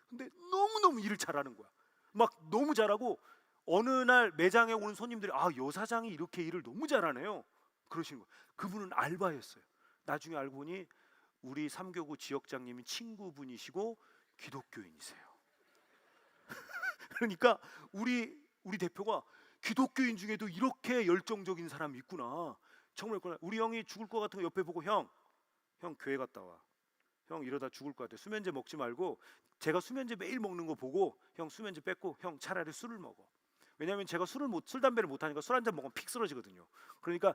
근데 너무너무 일을 잘하는 거야. 막 너무 잘하고 어느 날 매장에 오는 손님들이 여 사장이 이렇게 일을 너무 잘하네요 그러시는 거야. 그분은 알바였어요. 나중에 알고 보니 우리 삼교구 지역장님이 친구분이시고 기독교인이세요. 그러니까 우리 대표가 기독교인 중에도 이렇게 열정적인 사람이 있구나. 정말 있구나. 우리 형이 죽을 것 같은 거 옆에 보고 형 교회 갔다 와. 형 이러다 죽을 것 같아. 수면제 먹지 말고, 제가 수면제 매일 먹는 거 보고 형 수면제 뺐고 형 차라리 술을 먹어. 왜냐하면 제가 술 담배를 못 하니까 술 한 잔 먹으면 픽 쓰러지거든요. 그러니까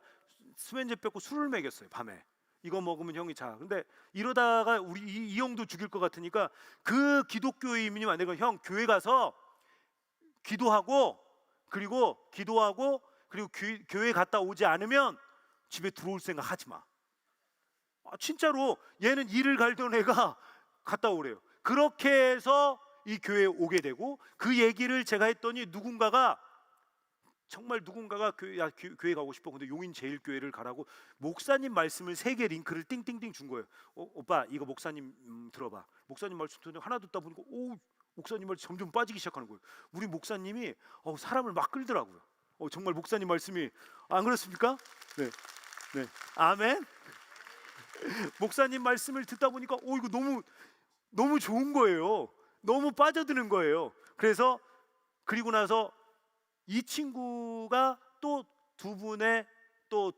수면제 뺐고 술을 먹였어요. 밤에 이거 먹으면 형이 자. 근데 이러다가 우리 이 형도 죽일 것 같으니까 그 기독교인이 만약에 형 교회 가서 기도하고 그리고 교회 갔다 오지 않으면 집에 들어올 생각 하지 마. 진짜로 얘는 일을 갈던 애가 갔다 오래요. 그렇게 해서 이 교회에 오게 되고, 그 얘기를 제가 했더니 누군가가 교회 가고 싶어. 근데 용인제일교회를 가라고 목사님 말씀을 3개 링크를 띵띵띵 준 거예요. 오빠 이거 목사님 들어봐. 목사님 말씀 하나 듣다 보니까 목사님 말 점점 빠지기 시작하는 거예요. 우리 목사님이 사람을 막 끌더라고요. 정말 목사님 말씀이 안 그렇습니까? 네, 아멘. 목사님 말씀을 듣다 보니까 이거 너무 좋은 거예요. 너무 빠져드는 거예요. 그리고 나서 이 친구가 또 두 분을 또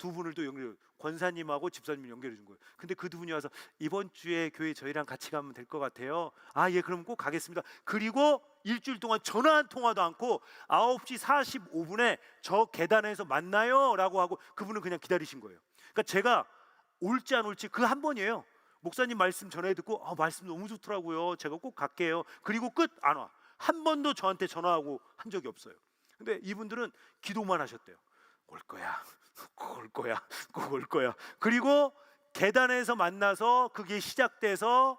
연결해요. 권사님하고 집사님을 연결해 준 거예요. 근데 그 두 분이 와서 이번 주에 교회 저희랑 같이 가면 될 것 같아요. 예, 그럼 꼭 가겠습니다. 그리고 일주일 동안 전화 한 통화도 않고 9시 45분에 저 계단에서 만나요 라고 하고 그분은 그냥 기다리신 거예요. 그러니까 제가 올지 안 올지 그 한 번이에요. 목사님 말씀 전해 듣고 말씀 너무 좋더라고요. 제가 꼭 갈게요. 그리고 끝, 안 와. 한 번도 저한테 전화하고 한 적이 없어요. 근데 이분들은 기도만 하셨대요. 올 거야. 꼭 올 거야. 꼭 올 거야. 그리고 계단에서 만나서 그게 시작돼서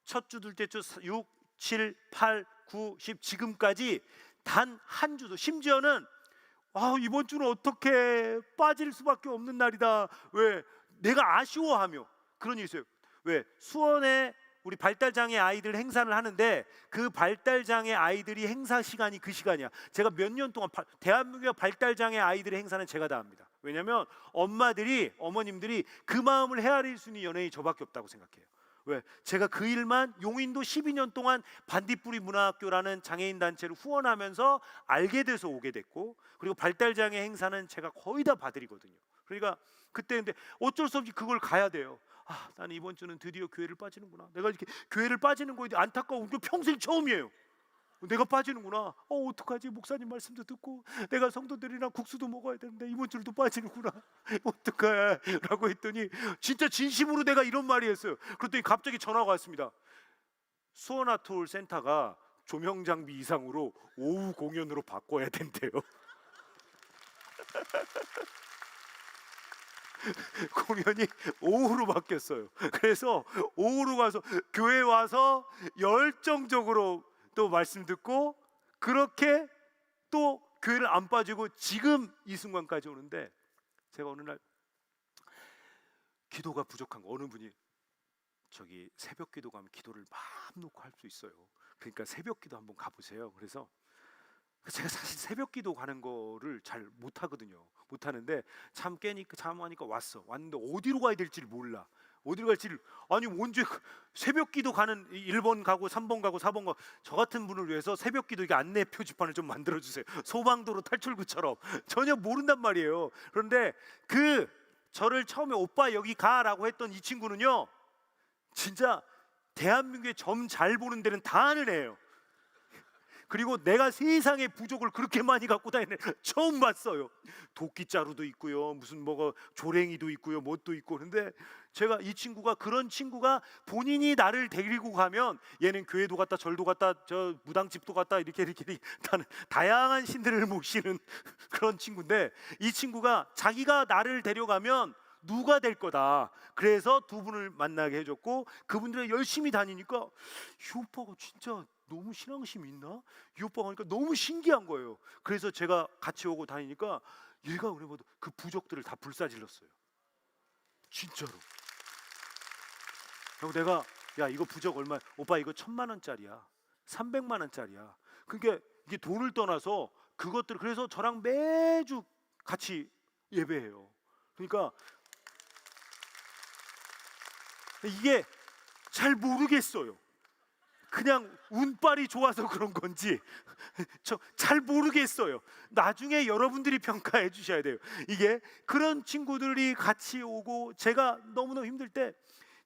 첫 주, 둘째 주, 6, 7, 8, 9, 10 지금까지 단 한 주도, 심지어는 이번 주는 어떻게 빠질 수밖에 없는 날이다. 왜? 내가 아쉬워하며 그런 일이 있어요. 왜? 수원에 우리 발달장애 아이들 행사를 하는데 그 발달장애 아이들이 행사 시간이 그 시간이야. 제가 몇 년 동안 대한민국 발달장애 아이들의 행사는 제가 다 합니다. 왜냐하면 어머님들이 그 마음을 헤아릴 수 있는 연예인이 저밖에 없다고 생각해요. 왜? 제가 그 일만 용인도 12년 동안 반딧불이 문화학교라는 장애인 단체를 후원하면서 알게 돼서 오게 됐고, 그리고 발달장애 행사는 제가 거의 다 봐드리거든요. 그러니까 그때 근데 어쩔 수 없이 그걸 가야 돼요. 나는 이번 주는 드디어 교회를 빠지는구나. 내가 이렇게 교회를 빠지는 거에 안타까운 게 평생 처음이에요. 내가 빠지는구나. 어떡하지? 목사님 말씀도 듣고 내가 성도들이랑 국수도 먹어야 되는데 이번 주도 빠지는구나. 어떡해? 라고 했더니 진짜 진심으로 내가 이런 말이 했어요. 그랬더니 갑자기 전화가 왔습니다. 수원아트홀 센터가 조명 장비 이상으로 오후 공연으로 바꿔야 된대요. 공연이 오후로 바뀌었어요. 그래서 오후로 가서 교회 와서 열정적으로 또 말씀 듣고 그렇게 또 교회를 안 빠지고 지금 이 순간까지 오는데, 제가 어느 날 기도가 부족한 거, 어느 분이 저기 새벽 기도 가면 기도를 마음 놓고 할 수 있어요. 그러니까 새벽 기도 한번 가보세요. 그래서 제가 사실 새벽 기도 가는 거를 잘 못하거든요. 못하는데 잠 깨니까 잠하니까 왔는데 어디로 가야 될지를 몰라. 어디로 갈지를, 아니 언제 새벽 기도 가는 1번 가고 3번 가고 4번 가고, 저 같은 분을 위해서 새벽 기도 이게 안내 표지판을 좀 만들어 주세요. 소방도로 탈출구처럼. 전혀 모른단 말이에요. 그런데 저를 처음에 오빠 여기 가라고 했던 이 친구는요, 진짜 대한민국에 점 잘 보는 데는 다 아는 애예요. 그리고 내가 세상의 부족을 그렇게 많이 갖고 다니는 처음 봤어요. 도끼자루도 있고요, 무슨 뭐가 조랭이도 있고요, 뭣도 있고. 근데 제가 이 친구가, 그런 친구가 본인이 나를 데리고 가면 얘는 교회도 갔다 절도 갔다 저 무당집도 갔다 이렇게 다양한 신들을 모시는 그런 친구인데, 이 친구가 자기가 나를 데려가면 누가 될 거다. 그래서 두 분을 만나게 해줬고, 그분들이 열심히 다니니까 이 오빠가 진짜 너무 신앙심 있나? 이 오빠가 하니까 너무 신기한 거예요. 그래서 제가 같이 오고 다니니까 얘가 그래도 그 부족들을 다 불사질렀어요. 진짜로. 그리고 내가, 야 이거 부적 얼마? 오빠 이거 1,000만 원짜리야, 300만 원짜리야. 그러니까 이게 돈을 떠나서 그것들, 그래서 저랑 매주 같이 예배해요. 그러니까 이게 잘 모르겠어요. 그냥 운빨이 좋아서 그런 건지 저 잘 모르겠어요. 나중에 여러분들이 평가해 주셔야 돼요. 이게 그런 친구들이 같이 오고, 제가 너무너무 힘들 때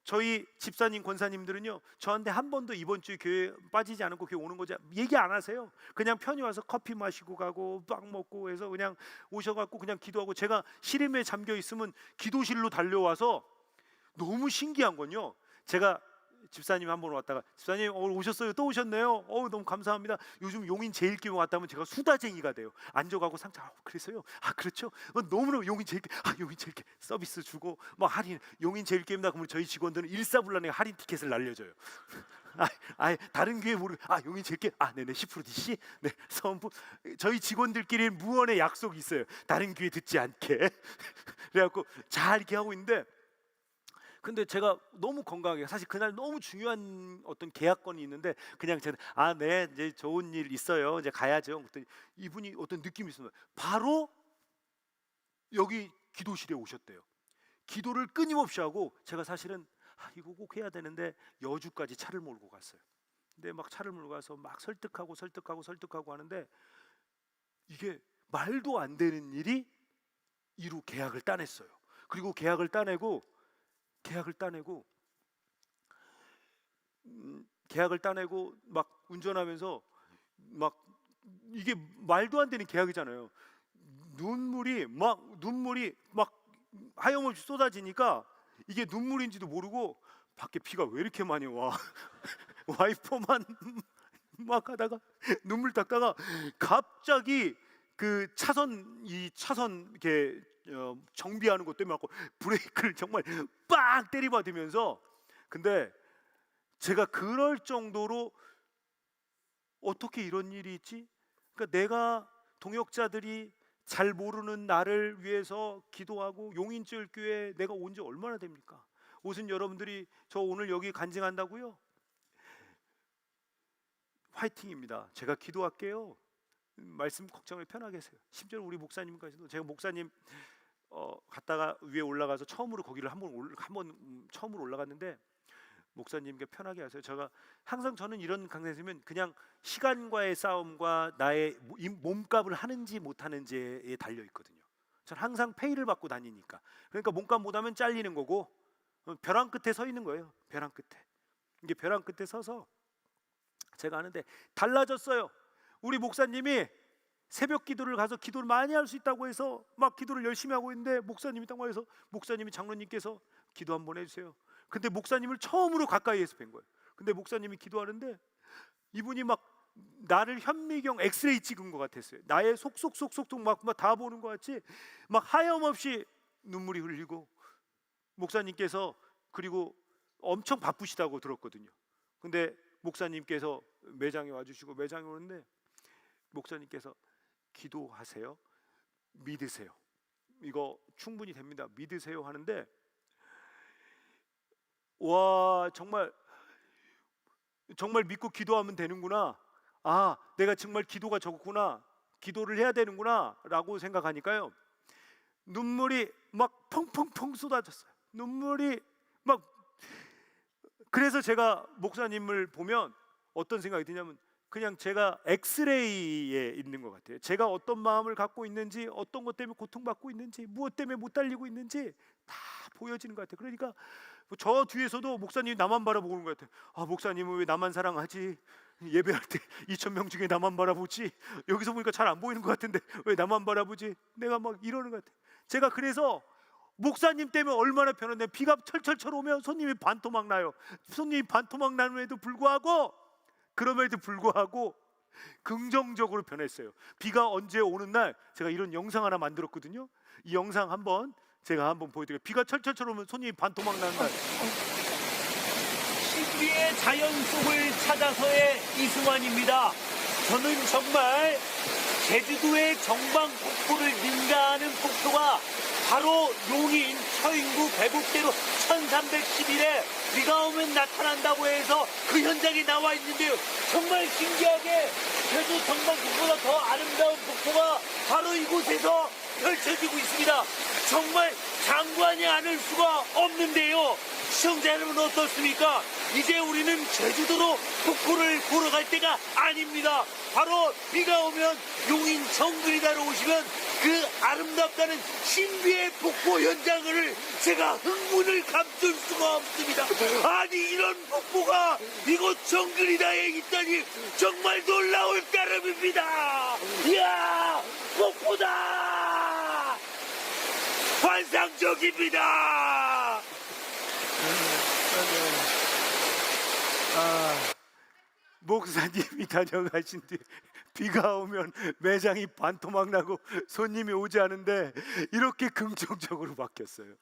저희 집사님 권사님들은요, 저한테 한 번도 이번 주에 교회 빠지지 않고 교회 오는 거지 얘기 안 하세요. 그냥 편히 와서 커피 마시고 가고 빵 먹고 해서 그냥 오셔갖고 그냥 기도하고, 제가 시름에 잠겨 있으면 기도실로 달려와서, 너무 신기한 건요, 제가 집사님 한 번 왔다가, 집사님 오늘 오셨어요? 또 오셨네요. 너무 감사합니다. 요즘 용인 제일교회 왔다면 제가 수다쟁이가 돼요. 앉아가고 상차, 그래서요, 그렇죠, 너무너무 용인 제일교회, 용인 제일교회 서비스 주고 막 할인, 용인 제일교회입니다. 그러면 저희 직원들은 일사불란하게 할인 티켓을 날려줘요. 다른 교회 모르고, 용인 제일교회, 네네 10% DC, 네 선부, 저희 직원들끼리 무언의 약속이 있어요. 다른 교회 듣지 않게. 그래갖고 잘 이렇게 하고 있는데, 근데 제가 너무 건강하게, 사실 그날 너무 중요한 어떤 계약건이 있는데 그냥 제가 네 이제 좋은 일 있어요, 이제 가야죠. 그랬더니 이분이 어떤 느낌이 있어요. 바로 여기 기도실에 오셨대요. 기도를 끊임없이 하고, 제가 사실은 이거 꼭 해야 되는데 여주까지 차를 몰고 갔어요. 근데 막 차를 몰고 가서 막 설득하고 하는데, 이게 말도 안 되는 일이 이루 계약을 따냈어요. 그리고 계약을 따내고 막 운전하면서 막, 이게 말도 안 되는 계약이잖아요. 눈물이 막 하염없이 쏟아지니까 이게 눈물인지도 모르고 밖에 비가 왜 이렇게 많이 와. 와이퍼만 막 하다가 눈물 닦다가 갑자기 그 차선 이렇게 정비하는 것 때문에 브레이크를 정말 빵 때리받으면서, 근데 제가 그럴 정도로 어떻게 이런 일이 있지? 그러니까 내가 동역자들이 잘 모르는 나를 위해서 기도하고, 용인제일교회 내가 온 지 얼마나 됩니까? 오신 여러분들이 저 오늘 여기 간증한다고요? 화이팅입니다. 제가 기도할게요. 말씀 걱정을 편하게 하세요. 심지어 우리 목사님까지도, 제가 목사님 갔다가 위에 올라가서 처음으로 거기를 한번 처음으로 올라갔는데, 목사님께 편하게 하세요. 제가 항상, 저는 이런 강단에서면 그냥 시간과의 싸움과 나의 몸값을 하는지 못하는지에 달려 있거든요. 저는 항상 페이를 받고 다니니까. 그러니까 몸값 못하면 잘리는 거고, 벼랑 끝에 서 있는 거예요. 벼랑 끝에. 이게 벼랑 끝에 서서 제가 하는데 달라졌어요. 우리 목사님이 새벽 기도를 가서 기도를 많이 할 수 있다고 해서 막 기도를 열심히 하고 있는데, 목사님이 딱 와서, 목사님이 장로님께서 기도 한번 해주세요. 근데 목사님을 처음으로 가까이에서 뵌 거예요. 근데 목사님이 기도하는데 이분이 막 나를 현미경 엑스레이 찍은 것 같았어요. 나의 속속속속속 막 다 보는 것 같이 막 하염없이 눈물이 흘리고, 목사님께서, 그리고 엄청 바쁘시다고 들었거든요. 근데 목사님께서 매장에 와주시고 매장에 오는데 목사님께서 기도하세요, 믿으세요, 이거 충분히 됩니다, 믿으세요 하는데, 와, 정말 믿고 기도하면 되는구나, 아, 내가 정말 기도가 적구나, 기도를 해야 되는구나 라고 생각하니까요, 눈물이 막 펑펑펑 쏟아졌어요. 눈물이 막. 그래서 제가 목사님을 보면 어떤 생각이 드냐면, 그냥 제가 엑스레이에 있는 것 같아요. 제가 어떤 마음을 갖고 있는지, 어떤 것 때문에 고통받고 있는지, 무엇 때문에 못 달리고 있는지 다 보여지는 것 같아요. 그러니까 저 뒤에서도 목사님이 나만 바라보는 것 같아요. 아, 목사님은 왜 나만 사랑하지? 예배할 때 2,000명 중에 나만 바라보지? 여기서 보니까 잘 안 보이는 것 같은데 왜 나만 바라보지? 내가 막 이러는 것 같아요. 제가 그래서 목사님 때문에 얼마나 편한데, 비가 철철철 오면 손님이 반토막 나요. 손님이 반토막 남에도 불구하고, 그럼에도 불구하고 긍정적으로 변했어요. 비가 언제 오는 날 제가 이런 영상 하나 만들었거든요. 이 영상 제가 한번 보여드릴게요. 비가 철철철 오면 손님이 반토막 나는 날. 신비의 자연 속을 찾아서의 이승환입니다. 저는 정말 제주도의 정방 폭포를 능가하는 폭포가 바로 용인 처인구 배북대로 1311에 비가 오면 나타난다고 해서 그 현장에 나와 있는데요. 정말 신기하게 제주 정방 폭포보다 더 아름다운 폭포가 바로 이곳에서 펼쳐지고 있습니다. 정말 장관이 않을 수가 없는데요. 시청자 여러분 어떻습니까? 이제 우리는 제주도로 폭포를 보러 갈 때가 아닙니다. 바로 비가 오면 용인 정글이다로 오시면 그 아름답다는 신비의 폭포 현장을 제가 흥분을 감출 수가 없습니다. 아니, 이런 폭포가 이곳 정글이다에 있다니 정말 놀라울 따름입니다. 이야, 폭포다! 환상적입니다. 목사님이 다녀가신 뒤 비가 오면 매장이 반토막 나고 손님이 오지 않은데 이렇게 긍정적으로 바뀌었어요.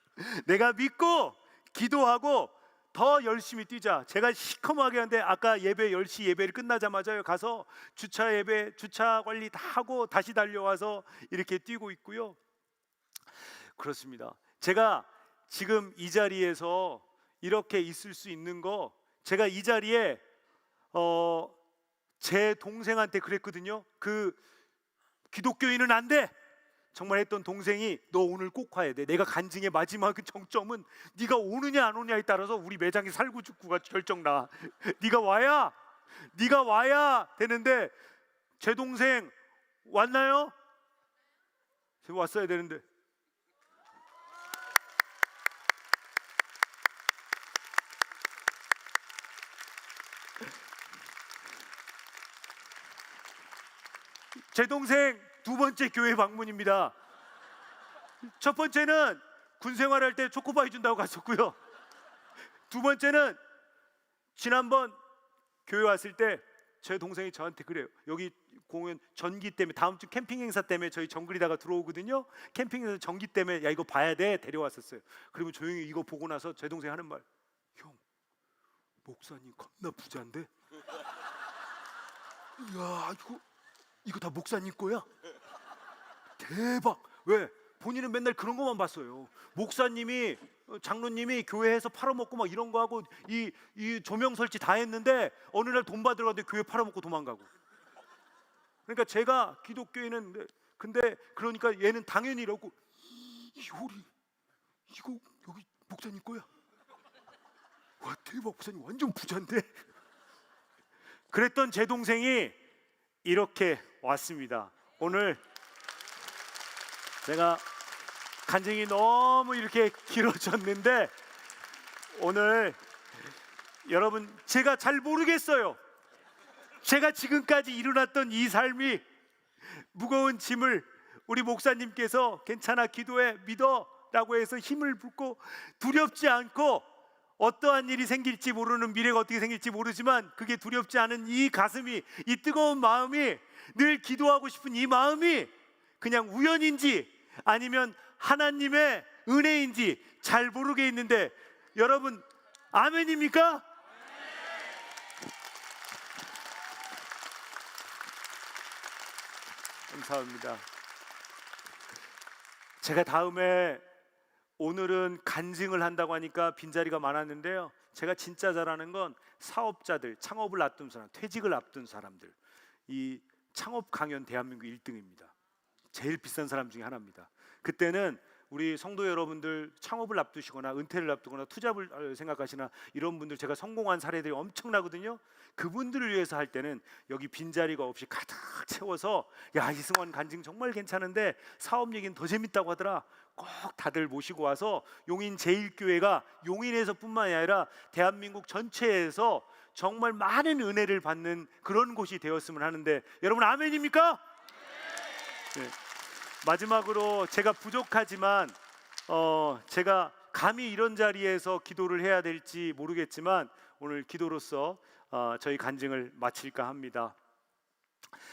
내가 믿고 기도하고 더 열심히 뛰자. 제가 시커멓게 하는데 아까 예배 10시 예배를 끝나자마자 가서 주차 관리 다 하고 다시 달려와서 이렇게 뛰고 있고요. 그렇습니다. 제가 지금 이 자리에서 이렇게 있을 수 있는 거, 제가 이 자리에 제 동생한테 그랬거든요. 그 기독교인은 안 돼 정말 했던 동생이, 너 오늘 꼭 와야 돼. 내가 간증의 마지막 정점은 네가 오느냐 안 오느냐에 따라서 우리 매장이 살고 죽고가 결정나. 네가 와야 되는데, 제 동생 왔나요? 제가 왔어야 되는데. 제 동생 두 번째 교회 방문입니다. 첫 번째는 군 생활할 때 초코바이 준다고 갔었고요. 두 번째는 지난번 교회 왔을 때 제 동생이 저한테 그래요. 여기 공연 전기 때문에, 다음 주 캠핑 행사 때문에 저희 정글이다가 들어오거든요. 캠핑에서 전기 때문에 야 이거 봐야 돼 데려왔었어요. 그리고 조용히 이거 보고 나서 제 동생이 하는 말, 형 목사님 겁나 부자인데? 야 이거 다 목사님 거야? 대박. 왜? 본인은 맨날 그런 것만 봤어요. 목사님이, 장로님이 교회에서 팔아먹고 막 이런 거 하고 이 조명 설치 다 했는데 어느 날 돈 받으러 갔는데 교회 팔아먹고 도망가고. 그러니까 제가 기독교인은, 근데 그러니까 얘는 당연히 이러고, 이호리 이거 여기 목사님 거야? 와 대박, 목사님 완전 부자인데? 그랬던 제 동생이 이렇게 왔습니다. 오늘 제가 간증이 너무 이렇게 길어졌는데, 오늘 여러분 제가 잘 모르겠어요. 제가 지금까지 일어났던 이 삶이, 무거운 짐을 우리 목사님께서 괜찮아 기도해 믿어 라고 해서 힘을 붓고 두렵지 않고, 어떠한 일이 생길지 모르는 미래가 어떻게 생길지 모르지만 그게 두렵지 않은 이 가슴이, 이 뜨거운 마음이, 늘 기도하고 싶은 이 마음이 그냥 우연인지 아니면 하나님의 은혜인지 잘 모르겠는데, 여러분 아멘입니까? 감사합니다. 제가 다음에 오늘은 간증을 한다고 하니까 빈자리가 많았는데요. 제가 진짜 잘하는 건 사업자들, 창업을 앞둔 사람, 퇴직을 앞둔 사람들. 이 창업 강연 대한민국 1등입니다. 제일 비싼 사람 중에 하나입니다. 그때는 우리 성도 여러분들 창업을 앞두시거나 은퇴를 앞두거나 투잡을 생각하시나 이런 분들 제가 성공한 사례들이 엄청나거든요. 그분들을 위해서 할 때는 여기 빈자리가 없이 가득 채워서 야, 이승환 간증 정말 괜찮은데 사업 얘기는 더 재밌다고 하더라. 꼭 다들 모시고 와서 용인 제1교회가 용인에서뿐만이 아니라 대한민국 전체에서 정말 많은 은혜를 받는 그런 곳이 되었으면 하는데 여러분 아멘입니까? 네. 마지막으로 제가 부족하지만 제가 감히 이런 자리에서 기도를 해야 될지 모르겠지만 오늘 기도로서 저희 간증을 마칠까 합니다.